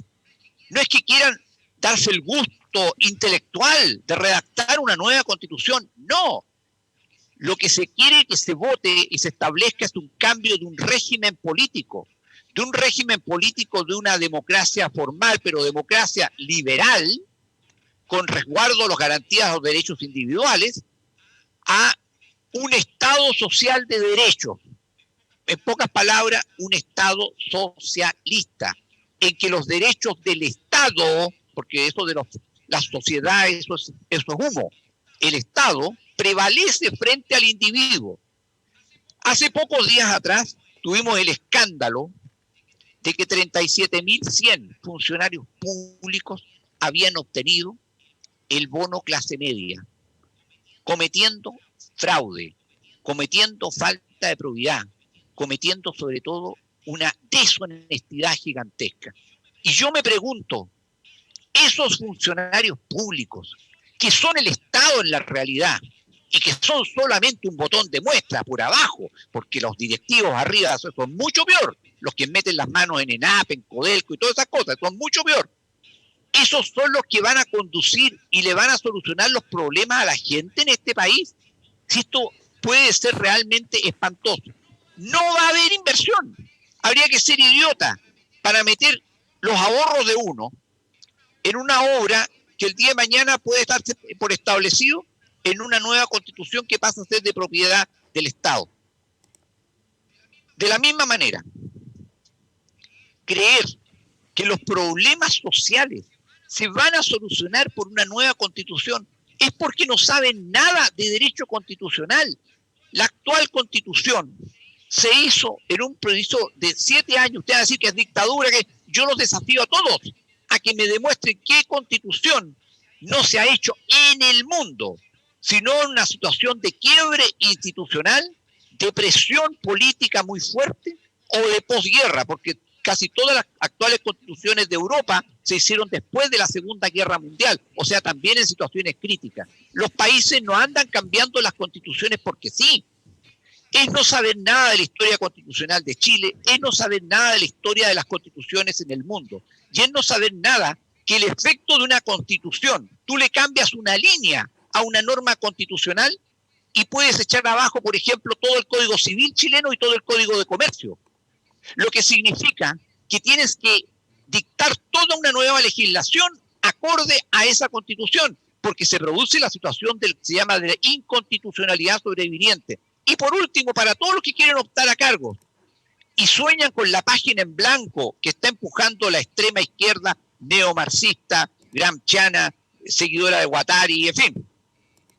No es que quieran darse el gusto intelectual de redactar una nueva constitución, no. Lo que se quiere que se vote y se establezca es un cambio de un régimen político, de una democracia formal, pero democracia liberal, con resguardo a las garantías de los derechos individuales, a un Estado social de derechos. En pocas palabras, un Estado socialista, en que los derechos del Estado, porque eso de la sociedad, eso es humo, el Estado prevalece frente al individuo. Hace pocos días atrás tuvimos el escándalo de que 37.100 funcionarios públicos habían obtenido el bono clase media, cometiendo fraude, cometiendo falta de probidad, cometiendo sobre todo una deshonestidad gigantesca. Y yo me pregunto, esos funcionarios públicos, que son el Estado en la realidad, y que son solamente un botón de muestra por abajo, porque los directivos arriba son mucho peor, los que meten las manos en ENAP, en Codelco y todas esas cosas, son mucho peor. Esos son los que van a conducir y le van a solucionar los problemas a la gente en este país. Si esto puede ser realmente espantoso. No va a haber inversión. Habría que ser idiota para meter los ahorros de uno en una obra que el día de mañana puede estar por establecido en una nueva constitución que pasa a ser de propiedad del Estado. De la misma manera, creer que los problemas sociales se van a solucionar por una nueva constitución es porque no saben nada de derecho constitucional. La actual constitución se hizo en un proceso de 7 años. Usted va a decir que es dictadura, que yo los desafío a todos a que me demuestren qué constitución no se ha hecho en el mundo, sino en una situación de quiebre institucional, de presión política muy fuerte o de posguerra, porque casi todas las actuales constituciones de Europa se hicieron después de la Segunda Guerra Mundial, o sea, también en situaciones críticas. Los países no andan cambiando las constituciones porque sí. Es no saber nada de la historia constitucional de Chile, es no saber nada de la historia de las constituciones en el mundo, y es no saber nada que el efecto de una constitución, tú le cambias una línea a una norma constitucional y puedes echar abajo, por ejemplo, todo el Código Civil chileno y todo el Código de Comercio. Lo que significa que tienes que dictar toda una nueva legislación acorde a esa constitución, porque se produce la situación se llama de inconstitucionalidad sobreviniente. Y por último, para todos los que quieren optar a cargos y sueñan con la página en blanco que está empujando la extrema izquierda neomarxista, gramsciana, seguidora de Guattari, en fin,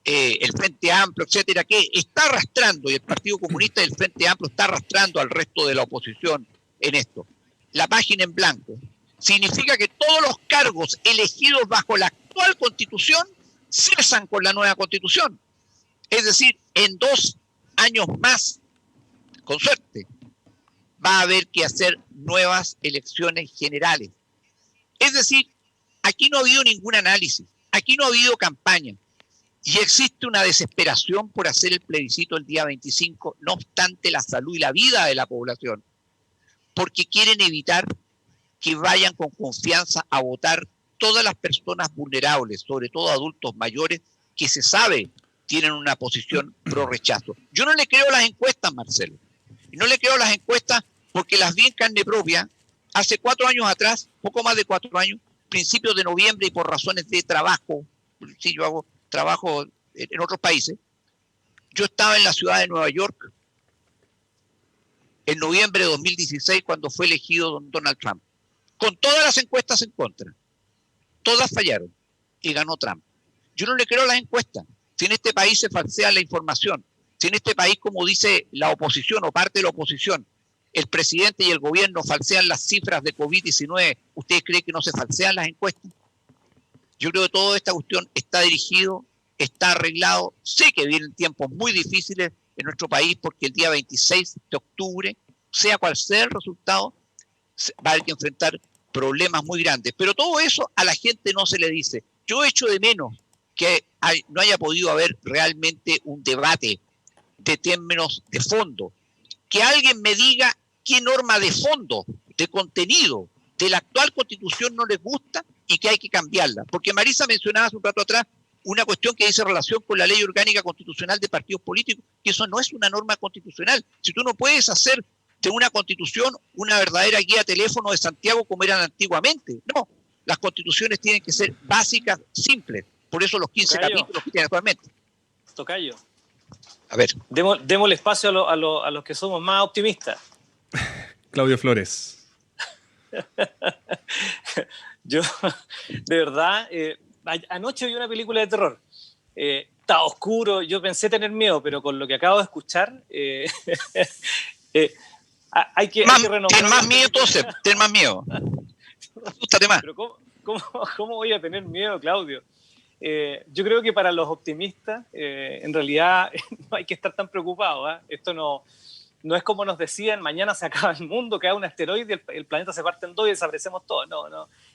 el Frente Amplio, etcétera, que está arrastrando, y el Partido Comunista y el Frente Amplio está arrastrando al resto de la oposición en esto. la página en blanco. Significa que todos los cargos elegidos bajo la actual Constitución cesan con la nueva Constitución. Es decir, en 2 años más, con suerte, va a haber que hacer nuevas elecciones generales. Es decir, aquí no ha habido ningún análisis, aquí no ha habido campaña y existe una desesperación por hacer el plebiscito el día 25, no obstante la salud y la vida de la población, porque quieren evitar que vayan con confianza a votar todas las personas vulnerables, sobre todo adultos mayores, que se sabe tienen una posición pro rechazo. Yo no le creo las encuestas, Marcelo, y no le creo las encuestas porque las vi en carne propia hace 4 años atrás, poco más de 4 años, principios de noviembre, y por razones de trabajo, sí, yo hago trabajo en otros países, yo estaba en la ciudad de Nueva York en noviembre de 2016 cuando fue elegido Donald Trump, con todas las encuestas en contra. Todas fallaron y ganó Trump. Yo no le creo a las encuestas. Si en este país se falsea la información, si en este país, como dice la oposición o parte de la oposición, el presidente y el gobierno falsean las cifras de COVID-19, ¿ustedes creen que no se falsean las encuestas? Yo creo que toda esta cuestión está dirigido, está arreglado. Sé que vienen tiempos muy difíciles en nuestro país porque el día 26 de octubre, sea cual sea el resultado, va a haber que enfrentar problemas muy grandes. Pero todo eso a la gente no se le dice. Yo echo de menos que no haya podido haber realmente un debate de términos de fondo. Que alguien me diga qué norma de fondo, de contenido, de la actual Constitución no les gusta y que hay que cambiarla. Porque Marisa mencionaba hace un rato atrás una cuestión que dice relación con la Ley Orgánica Constitucional de Partidos Políticos, que eso no es una norma constitucional. Si tú no puedes hacer de una Constitución una verdadera guía teléfono de Santiago como eran antiguamente. No, las constituciones tienen que ser básicas, simples. Por eso los 15 capítulos que tienen actualmente. Tocayo. A ver. Démosle espacio a los que somos más optimistas. Claudio Flores. Yo, de verdad, anoche vi una película de terror. Está oscuro, yo pensé tener miedo, pero con lo que acabo de escuchar, hay que renovar. Ten más miedo, entonces, ten más miedo. Asústate más. Pero ¿cómo voy a tener miedo, Claudio? Yo creo que para los optimistas, en realidad no hay que estar tan preocupados. Esto no es como nos decían, mañana se acaba el mundo, cae un asteroide, el planeta se parte en 2 y desaparecemos todos.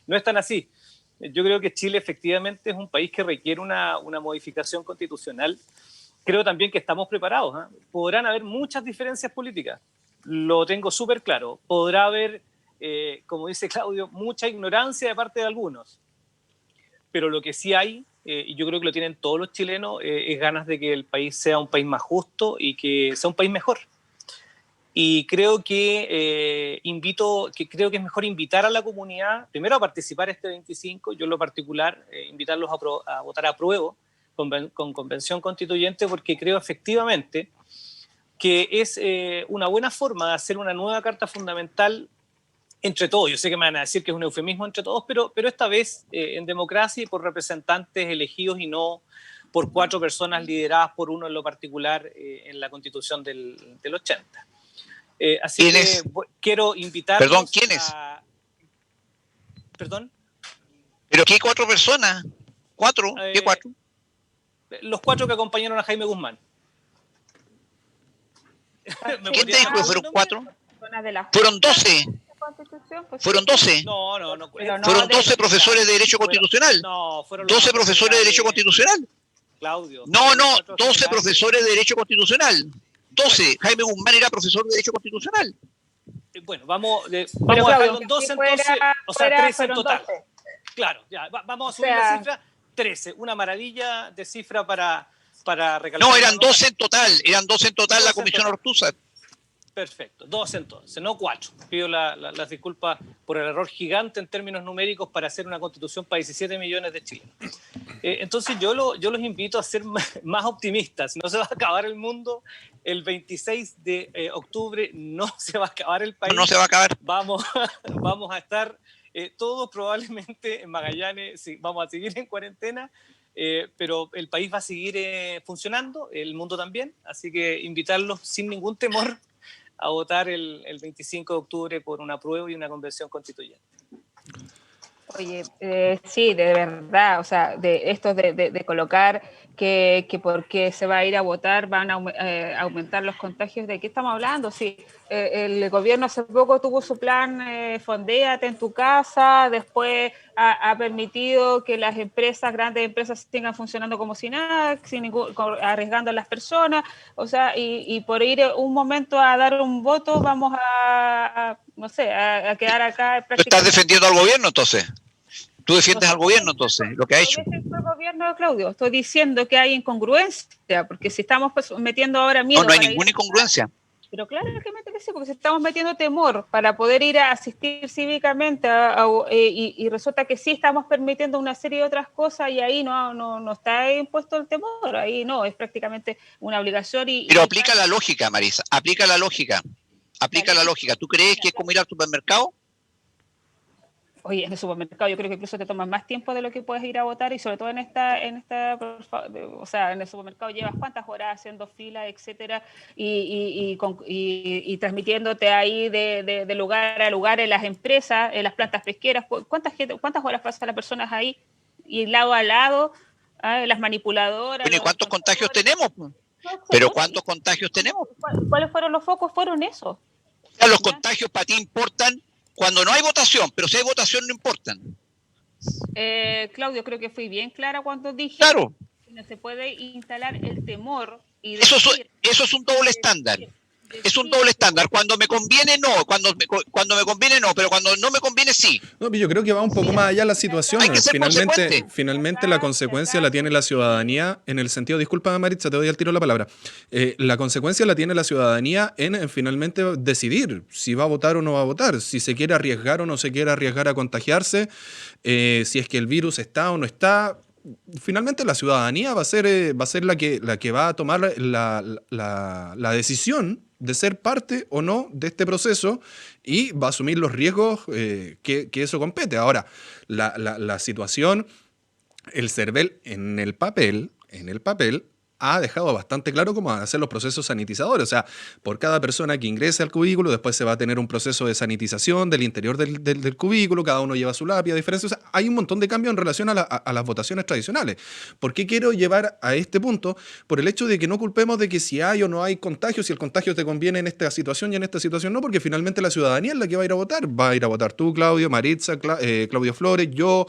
No es tan así. Yo creo que Chile efectivamente es un país que requiere una modificación constitucional. Creo también que estamos preparados. Podrán haber muchas diferencias políticas, lo tengo súper claro. Podrá haber, como dice Claudio, mucha ignorancia de parte de algunos. Pero lo que sí hay, y yo creo que lo tienen todos los chilenos, es ganas de que el país sea un país más justo y que sea un país mejor. Y creo que creo que es mejor invitar a la comunidad, primero a participar este 25, yo en lo particular, invitarlos a votar a prueba con convención constituyente, porque creo efectivamente que es una buena forma de hacer una nueva carta fundamental entre todos. Yo sé que me van a decir que es un eufemismo entre todos, pero esta vez en democracia y por representantes elegidos y no por 4 personas lideradas por uno en lo particular en la Constitución del 80. Así ¿Quién que es? quiero invitar. Perdón, ¿quién es? ¿Perdón? ¿Pero qué 4 personas? ¿4? ¿Qué 4? Los 4 que acompañaron a Jaime Guzmán. ¿Quién te dijo que fueron 4? De Fueron 12. Pues Fueron 12. No. Fueron 12 profesores de Derecho Constitucional. No, fueron 12 profesores de Derecho Constitucional. Claudio. No, 12 profesores de Derecho Constitucional. 12. Jaime Guzmán era profesor de Derecho Constitucional. Bueno, vamos a Claudio, dejarlo en 12 entonces, o sea, 13 en total. 12. Claro, ya, vamos a subir la cifra, 13. Una maravilla de cifra para recalcar. No, eran 12 en total. Eran 12 en total la Comisión Ortúzar. Perfecto, 2 entonces, no 4. Pido las disculpas por el error gigante en términos numéricos para hacer una constitución para 17 millones de chilenos. Entonces yo los invito a ser más optimistas. No se va a acabar el mundo el 26 de octubre, no se va a acabar el país. No se va a acabar. Vamos a estar todos probablemente en Magallanes, sí, vamos a seguir en cuarentena, pero el país va a seguir funcionando, el mundo también, así que invitarlos sin ningún temor a votar el 25 de octubre por un apruebo y una convención constituyente. Oye, sí, de verdad, o sea, de esto de colocar que porque se va a ir a votar van a aumentar los contagios, ¿de qué estamos hablando? Sí, el gobierno hace poco tuvo su plan Fondéate en tu casa, después ha permitido que las empresas, grandes empresas, sigan funcionando como si nada, arriesgando a las personas, o sea, y por ir un momento a dar un voto vamos no sé, a quedar acá ¿Tú estás defendiendo al gobierno entonces? ¿Tú defiendes al gobierno entonces, lo que ha hecho? No defiendo al gobierno, Claudio, estoy diciendo que hay incongruencia, porque si estamos metiendo ahora miedo... No hay ninguna incongruencia. Pero claro que sí, porque si estamos metiendo temor para poder ir a asistir cívicamente y resulta que sí estamos permitiendo una serie de otras cosas y ahí no está impuesto el temor, ahí no, es prácticamente una obligación. Pero aplica la lógica, Marisa, aplica la lógica. ¿Tú crees que es como ir al supermercado? Oye, en el supermercado yo creo que incluso te tomas más tiempo de lo que puedes ir a votar y sobre todo en esta, o sea, en el supermercado llevas cuántas horas haciendo fila, etcétera, y transmitiéndote ahí de lugar a lugar en las empresas, en las plantas pesqueras. ¿Cuántas horas pasa las personas ahí? Y lado a lado, las manipuladoras. Bueno, ¿y cuántos contagios tenemos? ¿Pero cuántos contagios tenemos? ¿Cuáles fueron los focos? Fueron esos. O sea, los contagios para ti importan cuando no hay votación, pero si hay votación no importan. Claudio, creo que fui bien clara cuando dije Claro. que no se puede instalar el temor. Y Eso es un doble estándar. Es un doble estándar. Cuando me conviene, no. Cuando me conviene, no. Pero cuando no me conviene, sí. No, yo creo que va un poco más allá la situación. Hay que ser consecuente. Finalmente la consecuencia la tiene la ciudadanía en el sentido, disculpa Maritza, te doy al tiro la palabra. La consecuencia la tiene la ciudadanía en finalmente decidir si va a votar o no va a votar, si se quiere arriesgar o no se quiere arriesgar a contagiarse, si es que el virus está o no está. Finalmente la ciudadanía va a ser la que va a tomar la decisión de ser parte o no de este proceso y va a asumir los riesgos que eso compete. Ahora, la situación, el CERVEL en el papel, ha dejado bastante claro cómo van a ser los procesos sanitizadores. O sea, por cada persona que ingrese al cubículo, después se va a tener un proceso de sanitización del interior del cubículo, cada uno lleva su lápiz, a diferencia. O sea, hay un montón de cambios en relación a las votaciones tradicionales. ¿Por qué quiero llevar a este punto? Por el hecho de que no culpemos de que si hay o no hay contagio, si el contagio te conviene en esta situación y en esta situación no, porque finalmente la ciudadanía es la que va a ir a votar. Va a ir a votar tú, Claudio, Maritza, Claudio Flores, yo,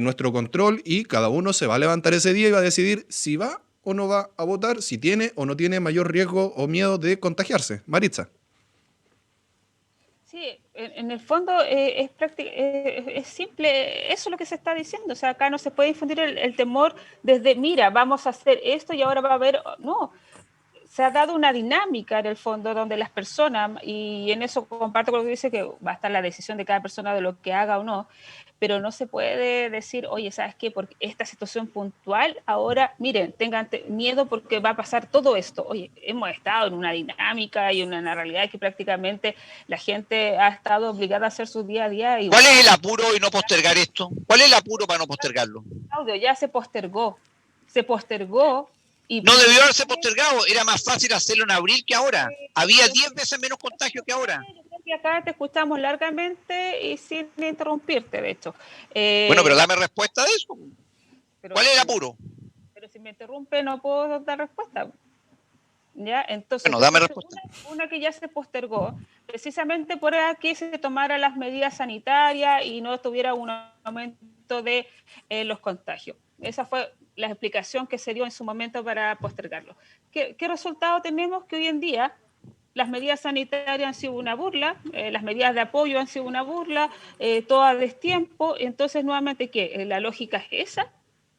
nuestro control, y cada uno se va a levantar ese día y va a decidir si va o no va a votar, si tiene o no tiene mayor riesgo o miedo de contagiarse. Maritza. Sí, en el fondo es simple, eso es lo que se está diciendo. O sea, acá no se puede infundir el temor desde, mira, vamos a hacer esto y ahora va a haber... No, se ha dado una dinámica en el fondo donde las personas, y en eso comparto con lo que dice, que va a estar la decisión de cada persona de lo que haga o no, pero no se puede decir, oye, ¿sabes qué? Porque esta situación puntual, ahora, miren, tengan miedo porque va a pasar todo esto. Oye, hemos estado en una dinámica y en una realidad que prácticamente la gente ha estado obligada a hacer su día a día. Y ¿Cuál es el apuro y no postergar esto? ¿Cuál es el apuro para no postergarlo? Claudio, ya se postergó. No debió haberse postergado, era más fácil hacerlo en abril que ahora. Había 10 veces menos contagio que ahora. Y acá te escuchamos largamente y sin interrumpirte, de hecho. Bueno, pero dame respuesta de eso. ¿Cuál es el apuro? Pero si me interrumpe no puedo dar respuesta. ¿Ya? Entonces, bueno, dame respuesta. Una que ya se postergó, precisamente por que se tomaran las medidas sanitarias y no tuviera un aumento de los contagios. Esa fue la explicación que se dio en su momento para postergarlo. ¿Qué resultado tenemos? Que hoy en día las medidas sanitarias han sido una burla, las medidas de apoyo han sido una burla, todo a destiempo. Entonces, nuevamente, ¿qué? ¿La lógica es esa?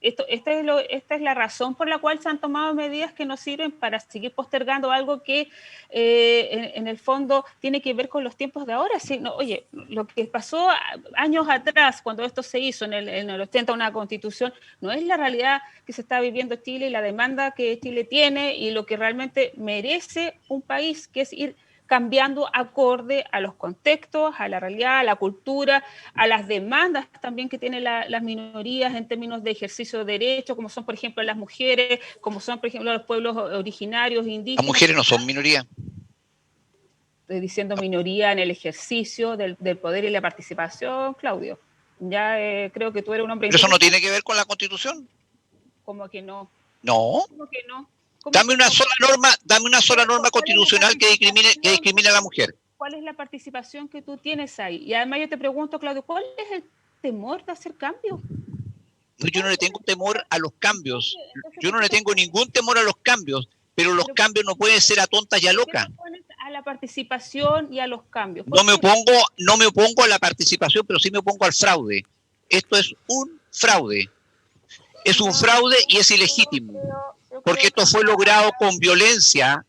Esta es la razón por la cual se han tomado medidas que no sirven para seguir postergando algo que en el fondo tiene que ver con los tiempos de ahora. Sí, no, oye, lo que pasó años atrás, cuando esto se hizo en el 80, una constitución, no es la realidad que se está viviendo Chile y la demanda que Chile tiene y lo que realmente merece un país, que es ir cambiando acorde a los contextos, a la realidad, a la cultura, a las demandas también que tienen las minorías en términos de ejercicio de derechos, como son, por ejemplo, las mujeres, como son, por ejemplo, los pueblos originarios, indígenas. Las mujeres no son minoría. diciendo minoría en el ejercicio del poder y la participación, Claudio. Ya creo que tú eres un hombre Pero eso no inteligente. tiene que ver con la Constitución. Como que no. No. ¿Cómo que no? ¿Cómo Dame que una no? sola norma ¿Cuál es la constitucional que participación? discrimine a la mujer. ¿Cuál es la participación que tú tienes ahí? Y además yo te pregunto, Claudio, ¿cuál es el temor de hacer cambios? No, yo no le tengo temor a los cambios. Entonces, Yo no ¿por le qué tengo ningún temor a los cambios, pero los cambios no pueden ser a tontas y a ¿por qué locas. te opones a la participación y a los cambios? No me opongo a la participación, pero sí me opongo al fraude. Esto es un fraude. Es un fraude y es ilegítimo, porque esto fue logrado con violencia,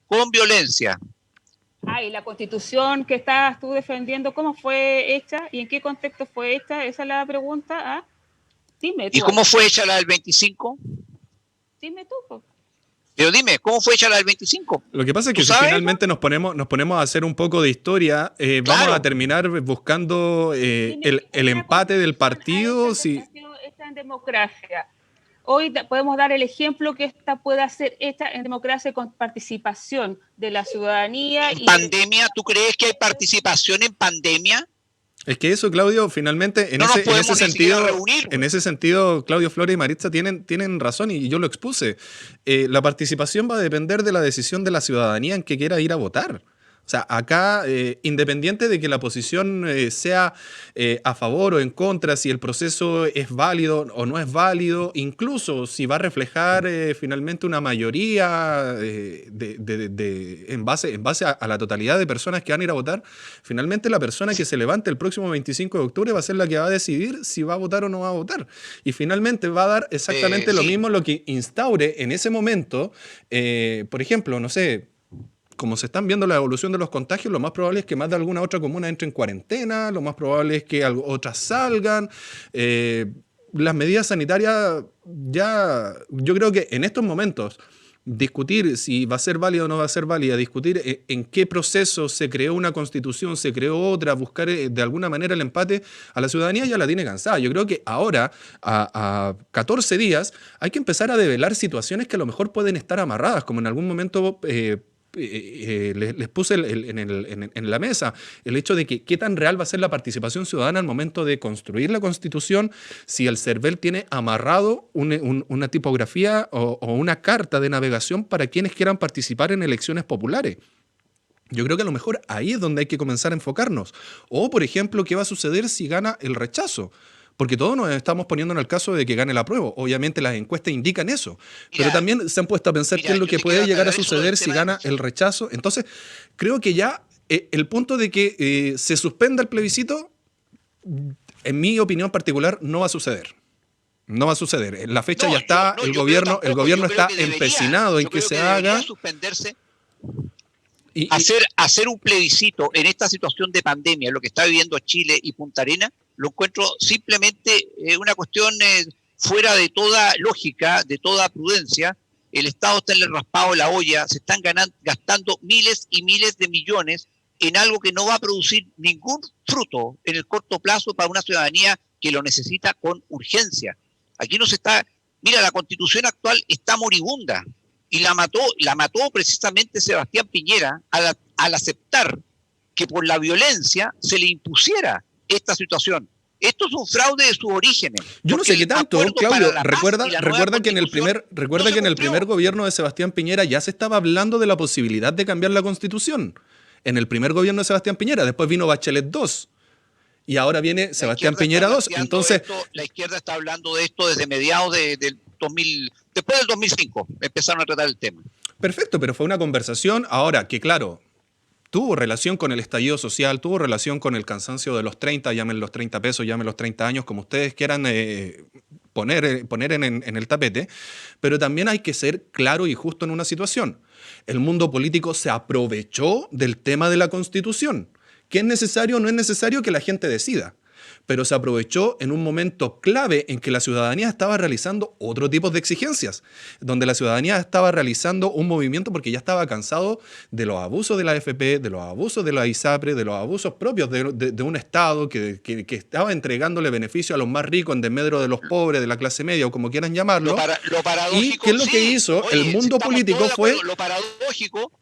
y la Constitución que estás tú defendiendo, ¿cómo fue hecha y en qué contexto fue hecha? Esa es la pregunta. Dime tú. ¿Y cómo fue hecha la del 25? Dime tú. Po. Pero dime, ¿cómo fue hecha la del 25? Lo que pasa es que ¿Tú si sabes? finalmente nos ponemos a hacer un poco de historia, vamos a terminar buscando el empate del partido. Esta en democracia. Hoy podemos dar el ejemplo que esta pueda ser hecha en democracia con participación de la ciudadanía. ¿En pandemia? ¿Tú crees que hay participación en pandemia? Es que eso, Claudio, finalmente, en ese sentido, Claudio Flores y Maritza tienen razón y yo lo expuse. La participación va a depender de la decisión de la ciudadanía en que quiera ir a votar. O sea, acá, independiente de que la posición sea a favor o en contra, si el proceso es válido o no es válido, incluso si va a reflejar finalmente una mayoría en base a la totalidad de personas que van a ir a votar, finalmente la persona que se levante el próximo 25 de octubre va a ser la que va a decidir si va a votar o no va a votar. Y finalmente va a dar exactamente lo mismo lo que instaure en ese momento, por ejemplo, no sé, como se están viendo la evolución de los contagios, lo más probable es que más de alguna otra comuna entre en cuarentena, lo más probable es que otras salgan. Las medidas sanitarias ya, yo creo que en estos momentos, discutir si va a ser válida o no va a ser válida, discutir en qué proceso se creó una constitución, se creó otra, buscar de alguna manera el empate, a la ciudadanía ya la tiene cansada. Yo creo que ahora, a 14 días, hay que empezar a develar situaciones que a lo mejor pueden estar amarradas, como en algún momento les puse en la mesa el hecho de que qué tan real va a ser la participación ciudadana al momento de construir la Constitución si el CERVEL tiene amarrado una tipografía o una carta de navegación para quienes quieran participar en elecciones populares. Yo creo que a lo mejor ahí es donde hay que comenzar a enfocarnos. O, por ejemplo, ¿qué va a suceder si gana el rechazo? Porque todos nos estamos poniendo en el caso de que gane el apruebo. Obviamente las encuestas indican eso. Pero también se han puesto a pensar qué es lo que puede llegar a suceder si gana el rechazo. Entonces, creo que ya el punto de que se suspenda el plebiscito, en mi opinión particular, no va a suceder. No va a suceder. La fecha ya está, el gobierno está empecinado en que se haga. Suspenderse. Hacer un plebiscito en esta situación de pandemia, lo que está viviendo Chile y Punta Arenas, lo encuentro simplemente una cuestión fuera de toda lógica, de toda prudencia. El Estado está en el raspado de la olla, se están gastando miles y miles de millones en algo que no va a producir ningún fruto en el corto plazo para una ciudadanía que lo necesita con urgencia. Aquí no se está... Mira, la Constitución actual está moribunda y la mató precisamente Sebastián Piñera al aceptar que por la violencia se le impusiera esta situación. Esto es un fraude de sus orígenes. Yo no sé qué tanto, Claudio. Recuerda que en el primer gobierno de Sebastián Piñera ya se estaba hablando de la posibilidad de cambiar la Constitución. En el primer gobierno de Sebastián Piñera, después vino Bachelet 2. Y ahora viene Sebastián Piñera 2. Entonces, la izquierda está hablando de esto desde mediados del 2000, después del 2005, empezaron a tratar el tema. Perfecto, pero fue una conversación. Ahora, que claro, tuvo relación con el estallido social, tuvo relación con el cansancio de los 30, llamen los 30 pesos, llamen los 30 años, como ustedes quieran poner en el tapete, pero también hay que ser claro y justo en una situación. El mundo político se aprovechó del tema de la Constitución. ¿Qué es necesario o no es necesario que la gente decida? Pero se aprovechó en un momento clave en que la ciudadanía estaba realizando otro tipo de exigencias, donde la ciudadanía estaba realizando un movimiento porque ya estaba cansado de los abusos de la AFP, de los abusos de la ISAPRE, de los abusos propios de un Estado que estaba entregándole beneficio a los más ricos en desmedro de los pobres, de la clase media o como quieran llamarlo. Lo paradójico, ¿Y qué es lo que hizo? El mundo político fue... Lo paradójico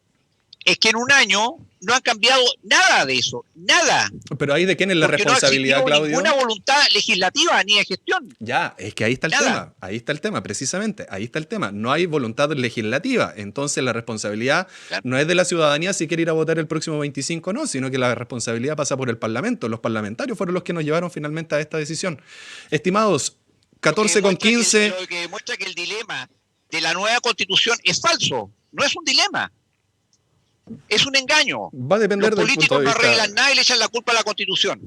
es que en un año no han cambiado nada de eso, nada. Pero ahí de quién es la Porque responsabilidad, no ha Claudio. existido ninguna voluntad legislativa ni de gestión. Ya, es que ahí está el tema, precisamente, ahí está el tema. No hay voluntad legislativa, entonces la responsabilidad no es de la ciudadanía si quiere ir a votar el próximo 25 o no, sino que la responsabilidad pasa por el Parlamento. Los parlamentarios fueron los que nos llevaron finalmente a esta decisión. Estimados, 14:15. Lo que demuestra que el dilema de la nueva Constitución es falso, no es un dilema. Es un engaño. Va a depender Los del punto políticos de no vista. arreglan nada y le echan la culpa a la Constitución.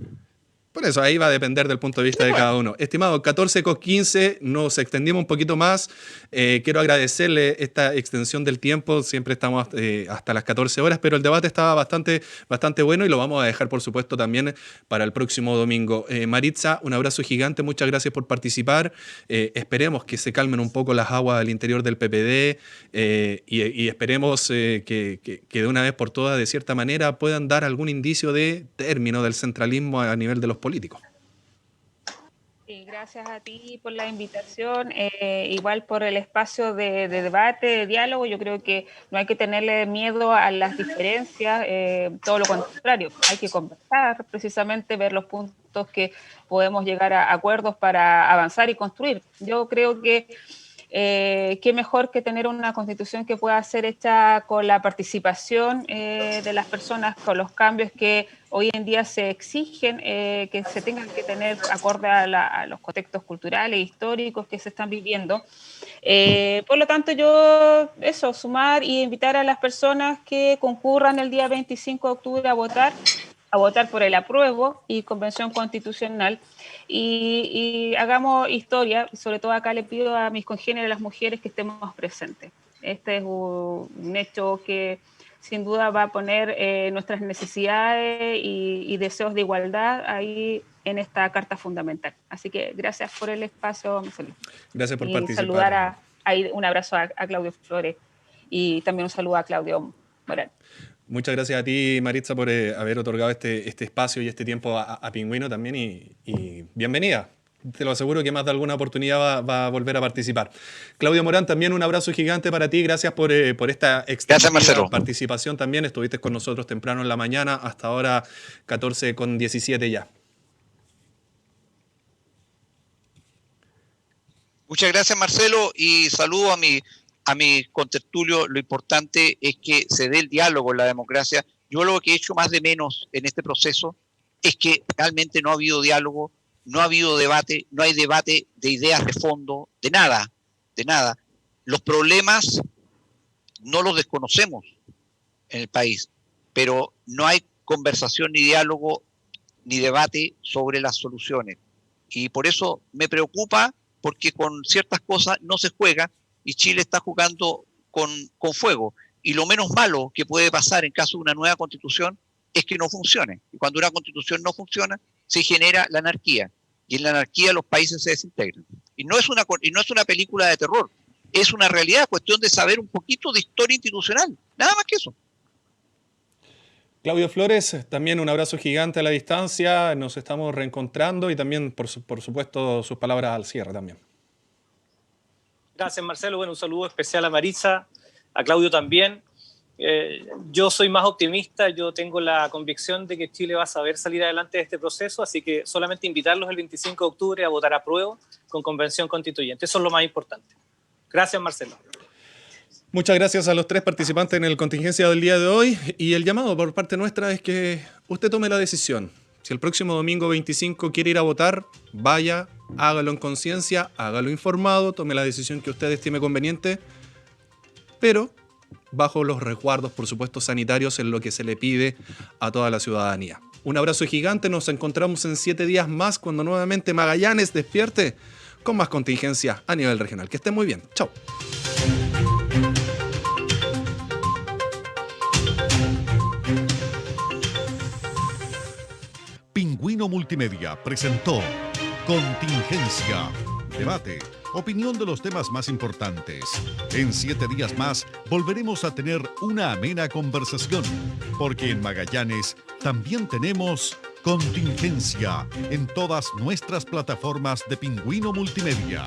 Por eso, ahí va a depender del punto de vista de cada uno. Estimado, 14:15, nos extendimos un poquito más. Quiero agradecerle esta extensión del tiempo. Siempre estamos hasta las 14 horas, pero el debate estaba bastante bueno y lo vamos a dejar, por supuesto, también para el próximo domingo. Maritza, un abrazo gigante. Muchas gracias por participar. Esperemos que se calmen un poco las aguas al interior del PPD y esperemos que de una vez por todas, de cierta manera, puedan dar algún indicio de término del centralismo a nivel de los políticos. Sí, gracias a ti por la invitación, igual por el espacio de debate, de diálogo. Yo creo que no hay que tenerle miedo a las diferencias, todo lo contrario, hay que conversar, precisamente ver los puntos que podemos llegar a acuerdos para avanzar y construir. Yo creo que qué mejor que tener una constitución que pueda ser hecha con la participación de las personas, con los cambios que hoy en día se exigen, que se tengan que tener acorde a los contextos culturales e históricos que se están viviendo. Por lo tanto, yo sumar y invitar a las personas que concurran el día 25 de octubre a votar por el apruebo y convención constitucional y hagamos historia. Sobre todo acá le pido a mis congéneres, a las mujeres, que estemos presentes. Este es un hecho que sin duda va a poner nuestras necesidades y deseos de igualdad ahí en esta carta fundamental. Así que gracias por el espacio, Marcelo. Gracias por y participar. Saludar un abrazo a Claudio Flores y también un saludo a Claudio Morán. Muchas gracias a ti, Maritza, por haber otorgado este espacio y este tiempo a Pingüino también y bienvenida. Te lo aseguro que más de alguna oportunidad va a volver a participar. Claudio Morán, también un abrazo gigante para ti. Gracias por esta extensiva participación también. Estuviste con nosotros temprano en la mañana, hasta ahora 14:17 ya. Muchas gracias, Marcelo, y saludo a mi contertulio. Lo importante es que se dé el diálogo en la democracia. Yo lo que he hecho más de menos en este proceso es que realmente no ha habido diálogo, no ha habido debate, no hay debate de ideas de fondo, de nada. Los problemas no los desconocemos en el país, pero no hay conversación ni diálogo ni debate sobre las soluciones. Y por eso me preocupa, porque con ciertas cosas no se juega y Chile está jugando con fuego. Y lo menos malo que puede pasar en caso de una nueva constitución es que no funcione. Y cuando una constitución no funciona, se genera la anarquía. Y en la anarquía los países se desintegran. Y no es una película de terror. Es una realidad, cuestión de saber un poquito de historia institucional. Nada más que eso. Claudio Flores, también un abrazo gigante a la distancia. Nos estamos reencontrando y también, por supuesto, sus palabras al cierre también. Gracias, Marcelo. Bueno, un saludo especial a Maritza, a Claudio también. Yo soy más optimista, yo tengo la convicción de que Chile va a saber salir adelante de este proceso, así que solamente invitarlos el 25 de octubre a votar a prueba con convención constituyente. Eso es lo más importante. Gracias, Marcelo. Muchas gracias a los tres participantes en el contingencia del día de hoy y el llamado por parte nuestra es que usted tome la decisión. Si el próximo domingo 25 quiere ir a votar, vaya, hágalo en conciencia, hágalo informado, tome la decisión que usted estime conveniente, pero bajo los resguardos, por supuesto, sanitarios en lo que se le pide a toda la ciudadanía. Un abrazo gigante, nos encontramos en 7 días más cuando nuevamente Magallanes despierte con más contingencia a nivel regional. Que estén muy bien. Chao. Pingüino Multimedia presentó Contingencia, debate, opinión de los temas más importantes. En 7 días más volveremos a tener una amena conversación, porque en Magallanes también tenemos Contingencia en todas nuestras plataformas de Pingüino Multimedia.